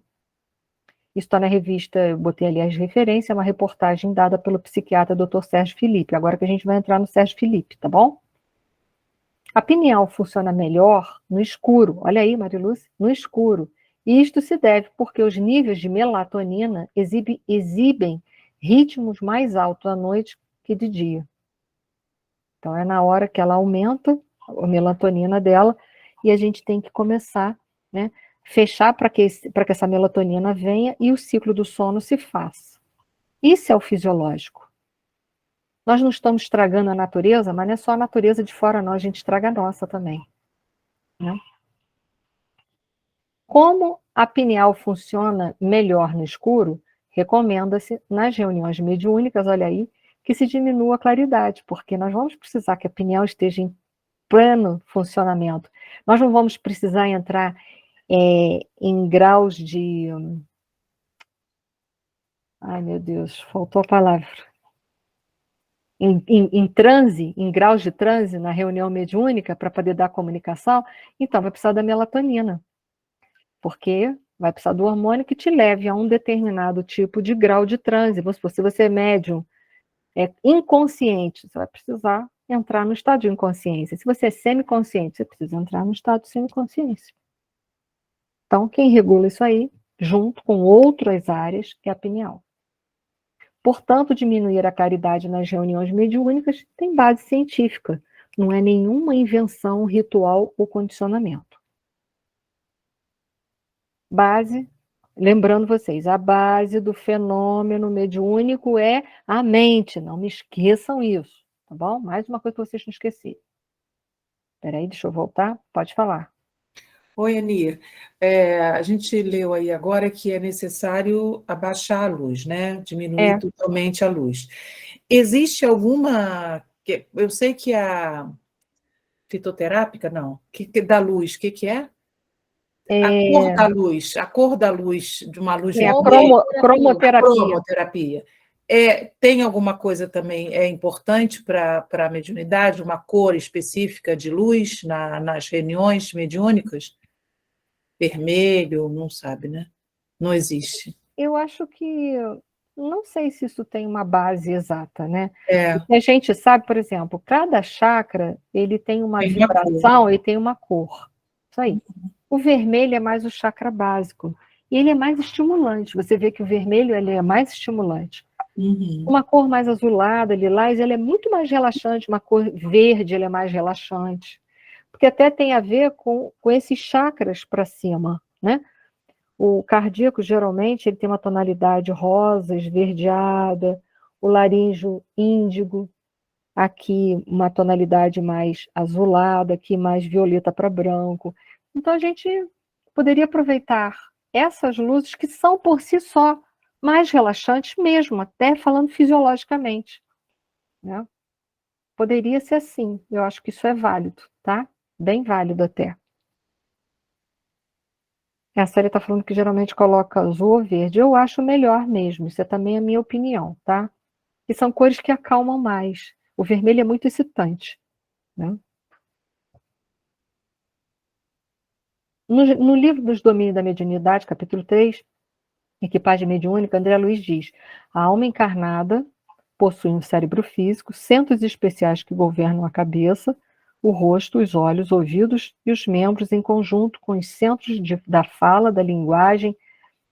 Isso está na revista, eu botei ali as referências, uma reportagem dada pelo psiquiatra Dr. Sérgio Felipe. Agora que a gente vai entrar no Sérgio Felipe, tá bom? A pineal funciona melhor no escuro. Olha aí, Mariluz, no escuro. E isto se deve porque os níveis de melatonina exibem ritmos mais altos à noite que de dia. Então, é na hora que ela aumenta a melatonina dela e a gente tem que começar, né, fechar para que essa melatonina venha e o ciclo do sono se faça. Isso é o fisiológico. Nós não estamos estragando a natureza, mas não é só a natureza de fora, não, a gente estraga a nossa também. Né? Como a pineal funciona melhor no escuro, recomenda-se, nas reuniões mediúnicas, olha aí, que se diminua a claridade, porque nós vamos precisar que a pineal esteja em pleno funcionamento. Nós não vamos precisar entrar em graus de... Ai, meu Deus, faltou a palavra. Em transe, em graus de transe na reunião mediúnica para poder dar comunicação, então vai precisar da melatonina, porque vai precisar do hormônio que te leve a um determinado tipo de grau de transe. Se você é médium, inconsciente, você vai precisar entrar no estado de inconsciência. Se você é semiconsciente, você precisa entrar no estado de semiconsciência. Então, quem regula isso aí, junto com outras áreas, é a pineal. Portanto, diminuir a claridade nas reuniões mediúnicas tem base científica, não é nenhuma invenção, ritual ou condicionamento. Base, lembrando vocês, a base do fenômeno mediúnico é a mente, não me esqueçam isso, tá bom? Mais uma coisa que vocês não esqueceram. Espera aí, deixa eu voltar, pode falar. Oi, Anir. A gente leu aí agora que é necessário abaixar a luz, né? Diminuir totalmente a luz. Existe alguma... Eu sei que a fitoterápica, não. Da luz, o que é? A cor da luz de uma luz... cromoterapia. Cromoterapia. Tem alguma coisa também importante para a mediunidade, uma cor específica de luz nas reuniões mediúnicas? Vermelho, não sabe, né? Não existe. Eu acho que, não sei se isso tem uma base exata, né? É. Porque a gente sabe, por exemplo, cada chakra, ele tem uma Tem uma vibração e tem uma cor. Isso aí. O vermelho é mais o chakra básico. E ele é mais estimulante. Você vê que o vermelho, ele é mais estimulante. Uma cor mais azulada, lilás, ele é muito mais relaxante. Uma cor verde, ele é mais relaxante. Porque até tem a ver com esses chakras para cima, né? O cardíaco, geralmente, ele tem uma tonalidade rosa, esverdeada, o laríngeo índigo, aqui uma tonalidade mais azulada, aqui mais violeta para branco. Então, a gente poderia aproveitar essas luzes que são, por si só, mais relaxantes mesmo, até falando fisiologicamente, né? Poderia ser assim, eu acho que isso é válido, tá? Bem válido até. A Célia está falando que geralmente coloca azul ou verde. Eu acho melhor mesmo, isso é também a minha opinião, tá? E são cores que acalmam mais. O vermelho é muito excitante, né? No livro dos Domínios da Mediunidade, capítulo 3, Equipagem Mediúnica, André Luiz diz: a alma encarnada possui um cérebro físico, centros especiais que governam a cabeça, o rosto, os olhos, ouvidos e os membros em conjunto com os centros da fala, da linguagem,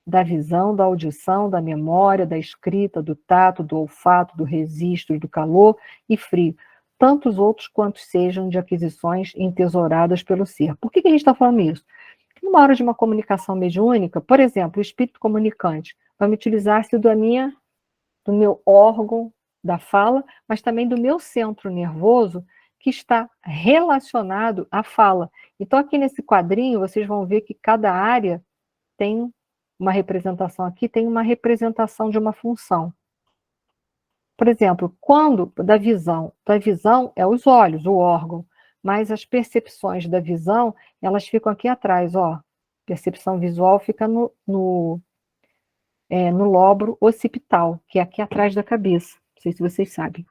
da visão, da audição, da memória, da escrita, do tato, do olfato, do registro, do calor e frio, tantos outros quantos sejam de aquisições entesouradas pelo ser. Por que a gente está falando isso? Numa hora de uma comunicação mediúnica, por exemplo, o espírito comunicante vai me utilizar-se do meu órgão da fala, mas também do meu centro nervoso, que está relacionado à fala. Então, aqui nesse quadrinho, vocês vão ver que cada área tem uma representação aqui, tem uma representação de uma função. Por exemplo, quando da visão é os olhos, o órgão, mas as percepções da visão, elas ficam aqui atrás, ó. Percepção visual fica no lóbulo occipital, que é aqui atrás da cabeça. Não sei se vocês sabem.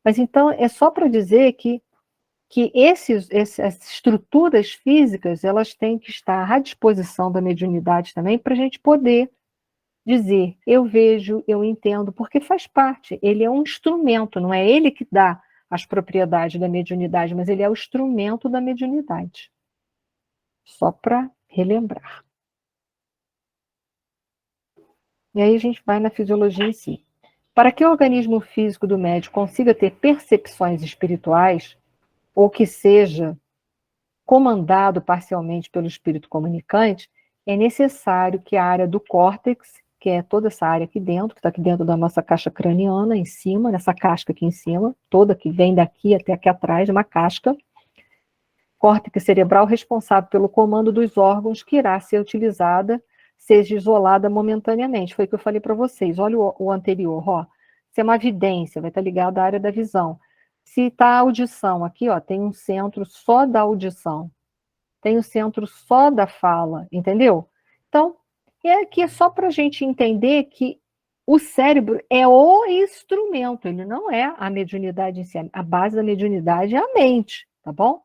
Mas então, é só para dizer que essas estruturas físicas, elas têm que estar à disposição da mediunidade também, para a gente poder dizer, eu vejo, eu entendo, porque faz parte, ele é um instrumento, não é ele que dá as propriedades da mediunidade, mas ele é o instrumento da mediunidade. Só para relembrar. E aí a gente vai na fisiologia em si. Para que o organismo físico do médium consiga ter percepções espirituais, ou que seja comandado parcialmente pelo espírito comunicante, é necessário que a área do córtex, que é toda essa área aqui dentro, que está aqui dentro da nossa caixa craniana, em cima, nessa casca aqui em cima, toda que vem daqui até aqui atrás, uma casca, córtex cerebral responsável pelo comando dos órgãos, que irá ser utilizada, seja isolada momentaneamente. Foi o que eu falei para vocês. Olha o anterior, ó. Se é uma vidência, vai estar ligado à área da visão. Se está a audição, aqui, ó, tem um centro só da audição. Tem um centro só da fala, entendeu? Então, aqui é só para a gente entender que o cérebro é o instrumento, ele não é a mediunidade em si. A base da mediunidade é a mente, tá bom?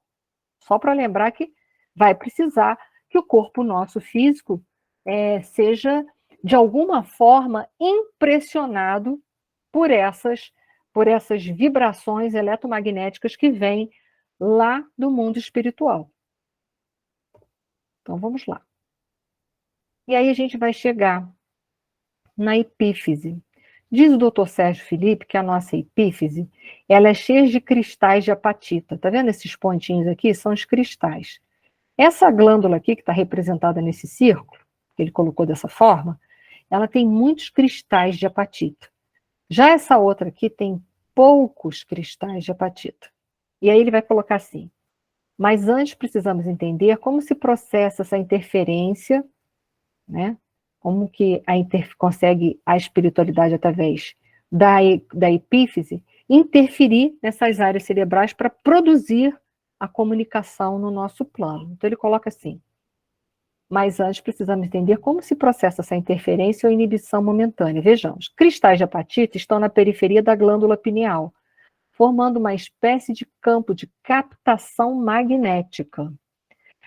Só para lembrar que vai precisar que o corpo nosso físico seja, de alguma forma, impressionado por essas vibrações eletromagnéticas que vêm lá do mundo espiritual. Então, vamos lá. E aí a gente vai chegar na epífise. Diz o Dr. Sérgio Felipe que a nossa epífise, ela é cheia de cristais de apatita. Tá vendo esses pontinhos aqui? São os cristais. Essa glândula aqui, que está representada nesse círculo, que ele colocou dessa forma, ela tem muitos cristais de apatita. Já essa outra aqui tem poucos cristais de apatita. E aí ele vai colocar assim: mas antes precisamos entender como se processa essa interferência, né? Como que consegue a espiritualidade, através da epífise, interferir nessas áreas cerebrais para produzir a comunicação no nosso plano. Então ele coloca assim: Mas antes precisamos entender como se processa essa interferência ou inibição momentânea. Vejamos, cristais de apatita estão na periferia da glândula pineal, formando uma espécie de campo de captação magnética.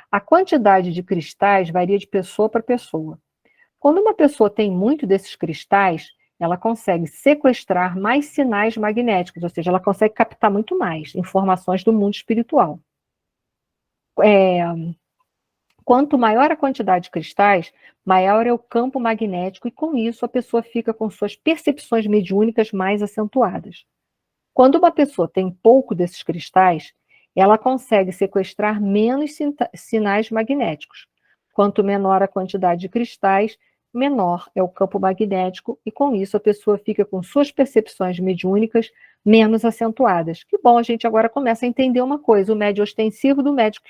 A quantidade de cristais varia de pessoa para pessoa. Quando uma pessoa tem muito desses cristais, ela consegue sequestrar mais sinais magnéticos, ou seja, ela consegue captar muito mais informações do mundo espiritual. Quanto maior a quantidade de cristais, maior é o campo magnético e, com isso, a pessoa fica com suas percepções mediúnicas mais acentuadas. Quando uma pessoa tem pouco desses cristais, ela consegue sequestrar menos sinais magnéticos. Quanto menor a quantidade de cristais, menor é o campo magnético e, com isso, a pessoa fica com suas percepções mediúnicas menos acentuadas. Que bom, a gente agora começa a entender uma coisa, o médio ostensivo do médio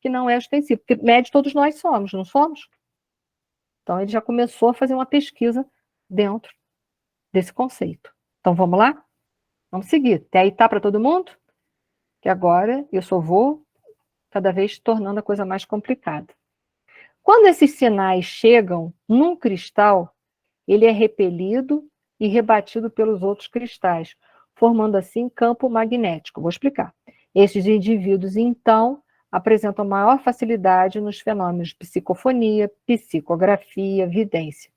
que não é ostensivo, porque médio todos nós somos, não somos? Então, ele já começou a fazer uma pesquisa dentro desse conceito. Então, vamos lá? Vamos seguir. Até aí tá para todo mundo? Que agora eu só vou cada vez tornando a coisa mais complicada. Quando esses sinais chegam num cristal, ele é repelido e rebatido pelos outros cristais, formando assim campo magnético. Vou explicar. Esses indivíduos, então, apresentam maior facilidade nos fenômenos de psicofonia, psicografia, vidência.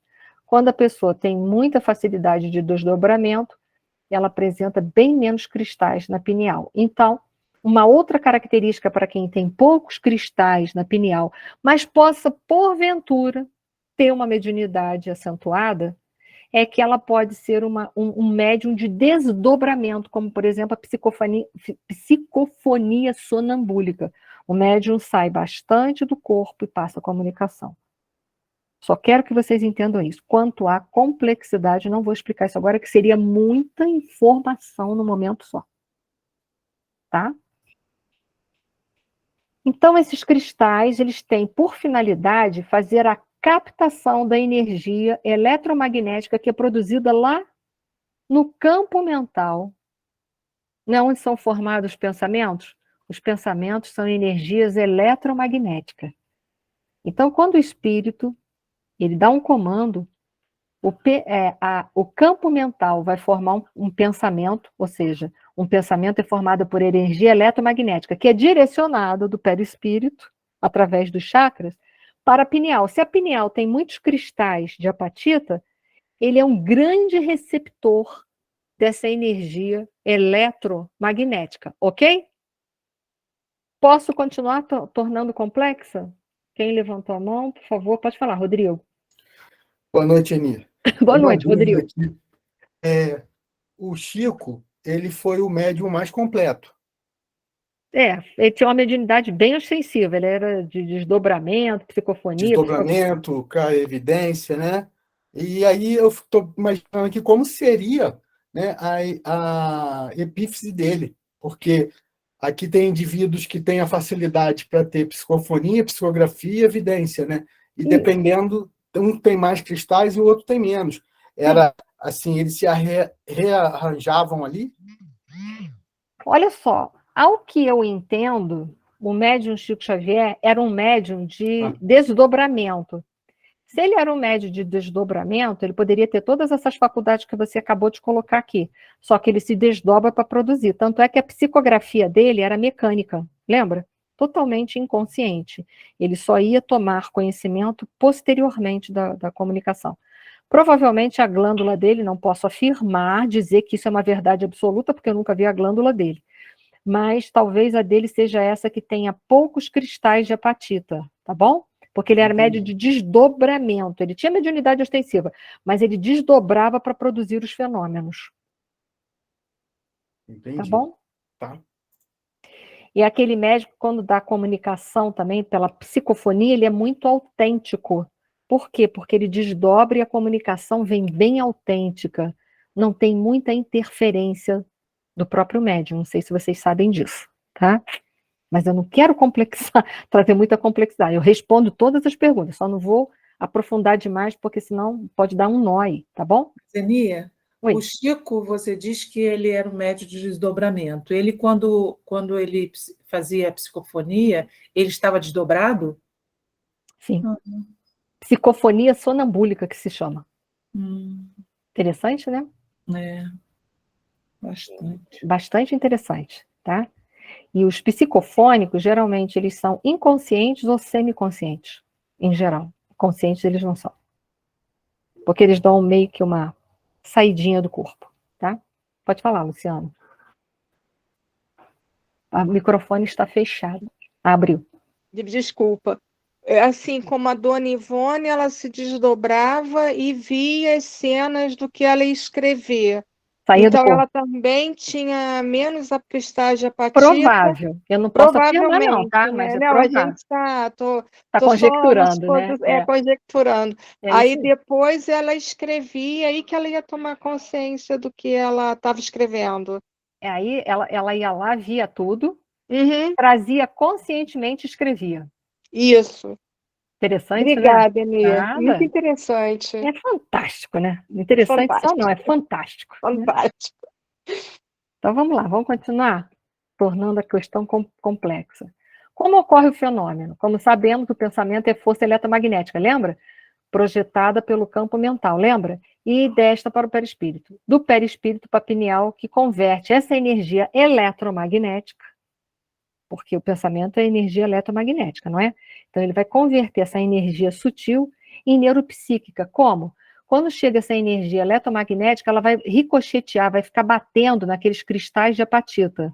Quando a pessoa tem muita facilidade de desdobramento, ela apresenta bem menos cristais na pineal. Então, uma outra característica para quem tem poucos cristais na pineal, mas possa, porventura, ter uma mediunidade acentuada, é que ela pode ser um médium de desdobramento, como, por exemplo, a psicofonia sonambúlica. O médium sai bastante do corpo e passa a comunicação. Só quero que vocês entendam isso. Quanto à complexidade, não vou explicar isso agora, que seria muita informação no momento só. Tá? Então, esses cristais, eles têm por finalidade fazer a captação da energia eletromagnética que é produzida lá no campo mental. Não é onde são formados os pensamentos? Os pensamentos são energias eletromagnéticas. Então, quando o espírito ele dá um comando, o campo mental vai formar um pensamento, ou seja, um pensamento é formado por energia eletromagnética, que é direcionado do perispírito, através dos chakras, para a pineal. Se a pineal tem muitos cristais de apatita, ele é um grande receptor dessa energia eletromagnética, ok? Posso continuar tornando complexa? Quem levantou a mão, por favor, pode falar, Rodrigo. Boa noite, Eni. Boa noite, Rodrigo. O Chico, ele foi o médium mais completo. Ele tinha uma mediunidade bem ostensiva, ele era de desdobramento, psicofonia. Desdobramento, evidência, né? E aí eu estou imaginando aqui como seria, né, a epífise dele, porque aqui tem indivíduos que têm a facilidade para ter psicofonia, psicografia e evidência, né? E dependendo, um tem mais cristais e o outro tem menos. Era assim, eles se rearranjavam ali? Olha só, ao que eu entendo, o médium Chico Xavier era um médium de desdobramento. Se ele era um médium de desdobramento, ele poderia ter todas essas faculdades que você acabou de colocar aqui, só que ele se desdobra para produzir. Tanto é que a psicografia dele era mecânica, lembra? Totalmente inconsciente. Ele só ia tomar conhecimento posteriormente da comunicação. Provavelmente a glândula dele, não posso afirmar, dizer que isso é uma verdade absoluta, porque eu nunca vi a glândula dele, mas talvez a dele seja essa que tenha poucos cristais de apatita, tá bom? Porque ele era médio de desdobramento, ele tinha mediunidade ostensiva, mas ele desdobrava para produzir os fenômenos. Entendi. Tá bom? Tá. E aquele médico, quando dá comunicação também, pela psicofonia, ele é muito autêntico. Por quê? Porque ele desdobra e a comunicação vem bem autêntica. Não tem muita interferência do próprio médium. Não sei se vocês sabem disso, tá? Mas eu não quero complexar, trazer muita complexidade. Eu respondo todas as perguntas, só não vou aprofundar demais, porque senão pode dar um nó aí, tá bom? Zenia, o Chico, você diz que ele era um médium de desdobramento. Ele, quando ele fazia a psicofonia, ele estava desdobrado? Sim. Psicofonia sonambúlica, que se chama. Interessante, né? É, bastante. Bastante interessante, tá? E os psicofônicos, geralmente, eles são inconscientes ou semiconscientes, em geral. Conscientes eles não são. Porque eles dão meio que uma saidinha do corpo, tá? Pode falar, Luciano. O microfone está fechado. Abriu. Desculpa. Assim como a dona Ivone, ela se desdobrava e via as cenas do que ela ia escrever. Saía do Então, ela corpo. também tinha menos apestagem apatita. Provável. Eu não posso afirmar, não, Provavelmente, tá? Mas né? é Não, a provável. gente tô Está só umas conjecturando, né? coisas, conjecturando. É Aí isso aí. depois ela escrevia, aí que ela ia tomar consciência do que ela estava escrevendo. Aí ela ia lá, via tudo, Uhum, trazia conscientemente e escrevia. isso. Interessante, né? Obrigada, Enir. Muito Nada. interessante. É fantástico, né? Interessante só não, é fantástico. Né? Fantástico. Então vamos lá, vamos continuar tornando a questão complexa. Como ocorre o fenômeno? Como sabemos, o pensamento é força eletromagnética, lembra? Projetada pelo campo mental, lembra? E desta para o perispírito. Do perispírito para a pineal, que converte essa energia eletromagnética, porque o pensamento é energia eletromagnética, não é? Então ele vai converter essa energia sutil em neuropsíquica. Como? Quando chega essa energia eletromagnética, ela vai ricochetear, vai ficar batendo naqueles cristais de apatita.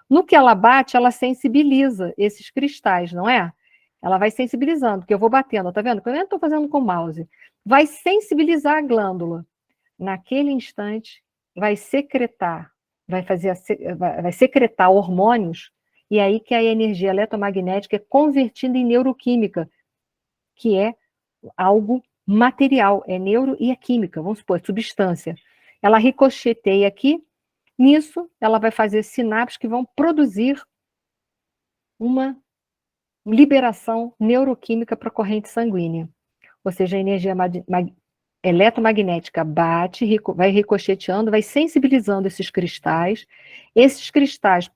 No que ela bate, ela sensibiliza esses cristais, não é? Ela vai sensibilizando, porque eu vou batendo, tá vendo? Eu nem estou fazendo com o mouse. Vai sensibilizar a glândula. Naquele instante, vai secretar, vai secretar hormônios, e aí que a energia eletromagnética é convertida em neuroquímica, que é algo material, é neuro e é química, vamos supor, substância. Ela ricocheteia aqui, nisso ela vai fazer sinapses que vão produzir uma liberação neuroquímica para a corrente sanguínea. Ou seja, a energia eletromagnética bate, vai ricocheteando, vai sensibilizando esses cristais. Esses cristais,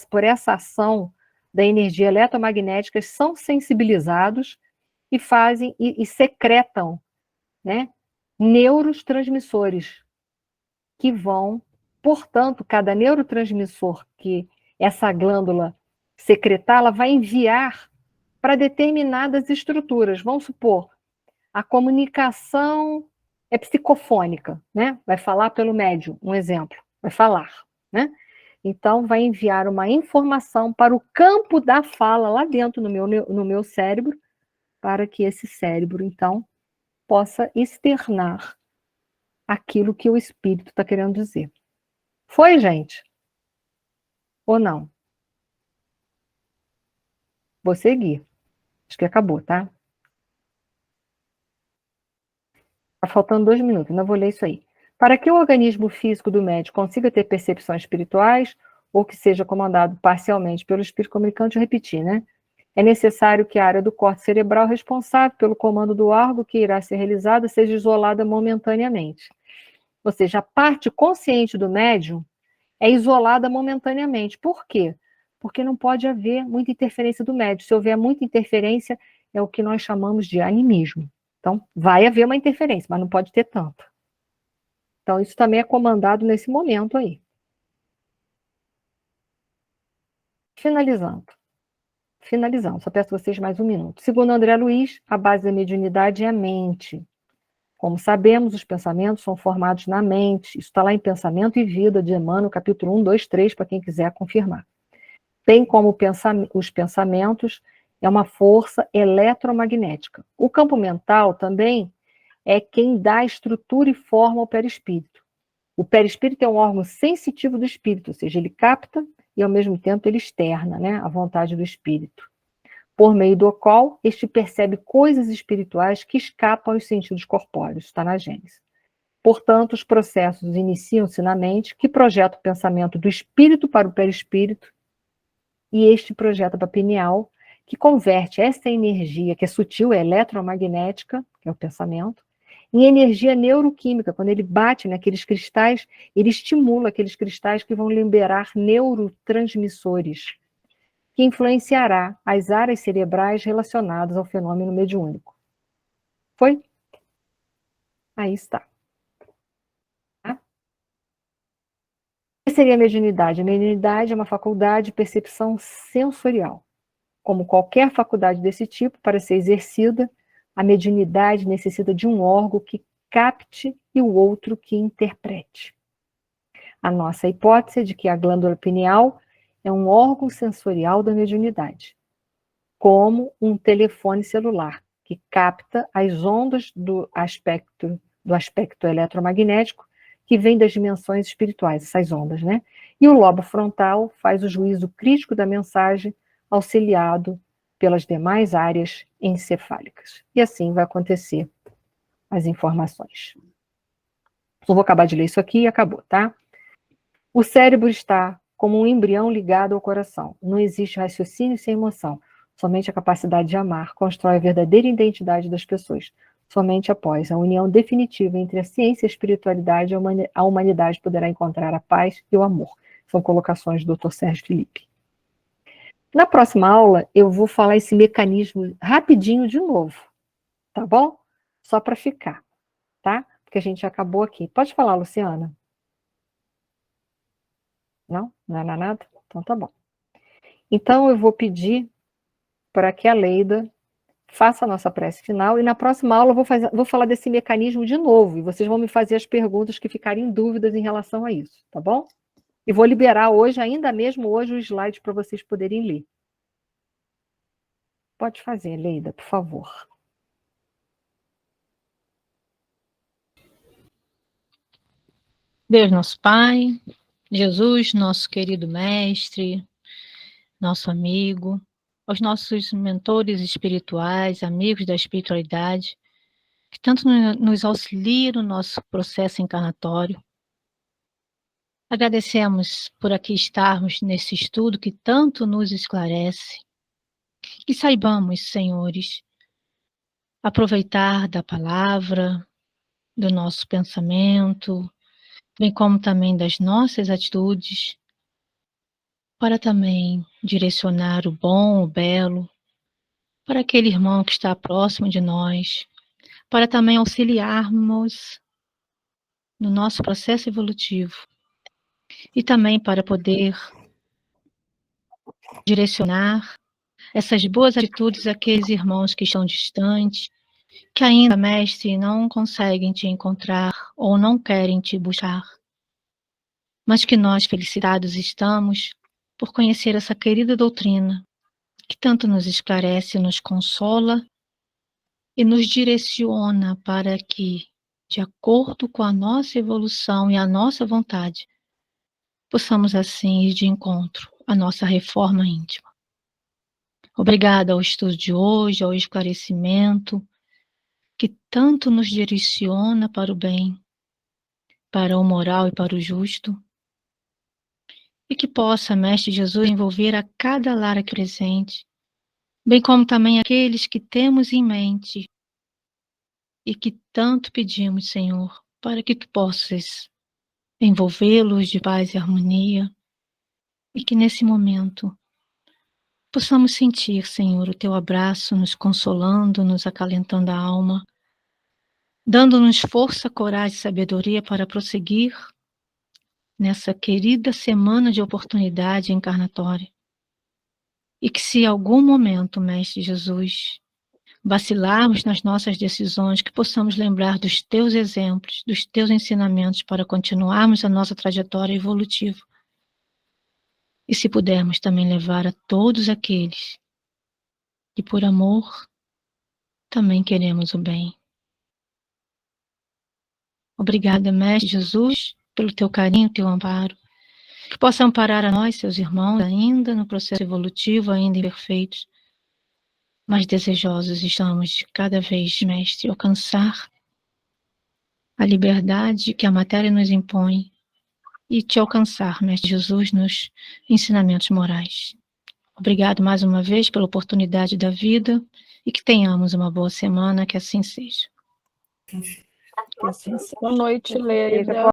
por essa ação da energia eletromagnética, são sensibilizados e fazem e secretam, né, neurotransmissores que vão, portanto, cada neurotransmissor que essa glândula secretar, ela vai enviar para determinadas estruturas. Vamos supor, a comunicação é psicofônica, né? Vai falar pelo médium, um exemplo, vai falar, né? Então, vai enviar uma informação para o campo da fala lá dentro no meu cérebro, para que esse cérebro, então, possa externar aquilo que o espírito está querendo dizer. Foi, gente? Ou não? Vou seguir. Acho que acabou, tá? Está faltando 2 minutos, ainda vou ler isso aí. Para que o organismo físico do médium consiga ter percepções espirituais, ou que seja comandado parcialmente pelo espírito comunicante, eu repeti, né? É necessário que a área do córtex cerebral responsável pelo comando do órgão que irá ser realizado seja isolada momentaneamente. Ou seja, a parte consciente do médium é isolada momentaneamente. Por quê? Porque não pode haver muita interferência do médium. Se houver muita interferência, é o que nós chamamos de animismo. Então, vai haver uma interferência, mas não pode ter tanto. Então, isso também é comandado nesse momento aí. Finalizando, só peço a vocês mais 1 minuto. Segundo André Luiz, a base da mediunidade é a mente. Como sabemos, os pensamentos são formados na mente. Isso está lá em Pensamento e Vida, de Emmanuel, capítulo 1, 2, 3, para quem quiser confirmar. Bem como os pensamentos, é uma força eletromagnética. O campo mental também é quem dá estrutura e forma ao perispírito. O perispírito é um órgão sensitivo do espírito, ou seja, ele capta e, ao mesmo tempo, ele externa, né, a vontade do espírito, por meio do qual este percebe coisas espirituais que escapam aos sentidos corpóreos. Está na Gênesis. Portanto, os processos iniciam-se na mente, que projeta o pensamento do espírito para o perispírito, e este projeta para a pineal, que converte essa energia, que é sutil, é eletromagnética, que é o pensamento, em energia neuroquímica. Quando ele bate naqueles cristais, ele estimula aqueles cristais que vão liberar neurotransmissores, que influenciará as áreas cerebrais relacionadas ao fenômeno mediúnico. Foi? Aí está. Tá? O que seria a mediunidade? A mediunidade é uma faculdade de percepção sensorial. Como qualquer faculdade desse tipo, para ser exercida, a mediunidade necessita de um órgão que capte e o outro que interprete. A nossa hipótese é de que a glândula pineal é um órgão sensorial da mediunidade, como um telefone celular, que capta as ondas do aspecto eletromagnético que vem das dimensões espirituais, essas ondas, né? E o lobo frontal faz o juízo crítico da mensagem, auxiliado pelas demais áreas encefálicas. E assim vai acontecer as informações. Só vou acabar de ler isso aqui e acabou, tá? O cérebro está como um embrião ligado ao coração. Não existe raciocínio sem emoção. Somente a capacidade de amar constrói a verdadeira identidade das pessoas. Somente após a união definitiva entre a ciência e a espiritualidade, a humanidade poderá encontrar a paz e o amor. São colocações do Dr. Sérgio Felipe. Na próxima aula, eu vou falar esse mecanismo rapidinho de novo, tá bom? Só para ficar, tá? Porque a gente acabou aqui. Pode falar, Luciana? Não? Não era nada? Então tá bom. Então eu vou pedir para que a Leida faça a nossa prece final e na próxima aula eu vou falar desse mecanismo de novo e vocês vão me fazer as perguntas que ficarem dúvidas em relação a isso, tá bom? E vou liberar hoje, ainda mesmo hoje, o slide para vocês poderem ler. Pode fazer, Leida, por favor. Deus nosso Pai, Jesus, nosso querido mestre, nosso amigo, aos nossos mentores espirituais, amigos da espiritualidade, que tanto nos auxiliam no nosso processo encarnatório. Agradecemos por aqui estarmos nesse estudo que tanto nos esclarece. Que saibamos, senhores, aproveitar da palavra, do nosso pensamento, bem como também das nossas atitudes, para também direcionar o bom, o belo, para aquele irmão que está próximo de nós, para também auxiliarmos no nosso processo evolutivo e também para poder direcionar essas boas atitudes àqueles irmãos que estão distantes, que ainda, mestre, não conseguem te encontrar ou não querem te buscar, mas que nós, felicitados, estamos por conhecer essa querida doutrina, que tanto nos esclarece, nos consola e nos direciona para que, de acordo com a nossa evolução e a nossa vontade, possamos assim ir de encontro à nossa reforma íntima. Obrigada ao estudo de hoje, ao esclarecimento, que tanto nos direciona para o bem, para o moral e para o justo, e que possa, Mestre Jesus, envolver a cada lar aqui presente, bem como também aqueles que temos em mente e que tanto pedimos, Senhor, para que Tu possas envolvê-los de paz e harmonia, e que nesse momento possamos sentir, Senhor, o Teu abraço nos consolando, nos acalentando a alma, dando-nos força, coragem e sabedoria para prosseguir nessa querida semana de oportunidade encarnatória. E que se em algum momento, Mestre Jesus, vacilarmos nas nossas decisões, que possamos lembrar dos Teus exemplos, dos Teus ensinamentos para continuarmos a nossa trajetória evolutiva. E se pudermos também levar a todos aqueles que por amor também queremos o bem. Obrigada, Mestre Jesus, pelo Teu carinho, Teu amparo, que possa amparar a nós, seus irmãos, ainda no processo evolutivo, ainda imperfeitos, mas desejosos estamos de cada vez, Mestre, alcançar a liberdade que a matéria nos impõe e te alcançar, Mestre Jesus, nos ensinamentos morais. Obrigado mais uma vez pela oportunidade da vida e que tenhamos uma boa semana, que assim seja. Boa noite, Leida.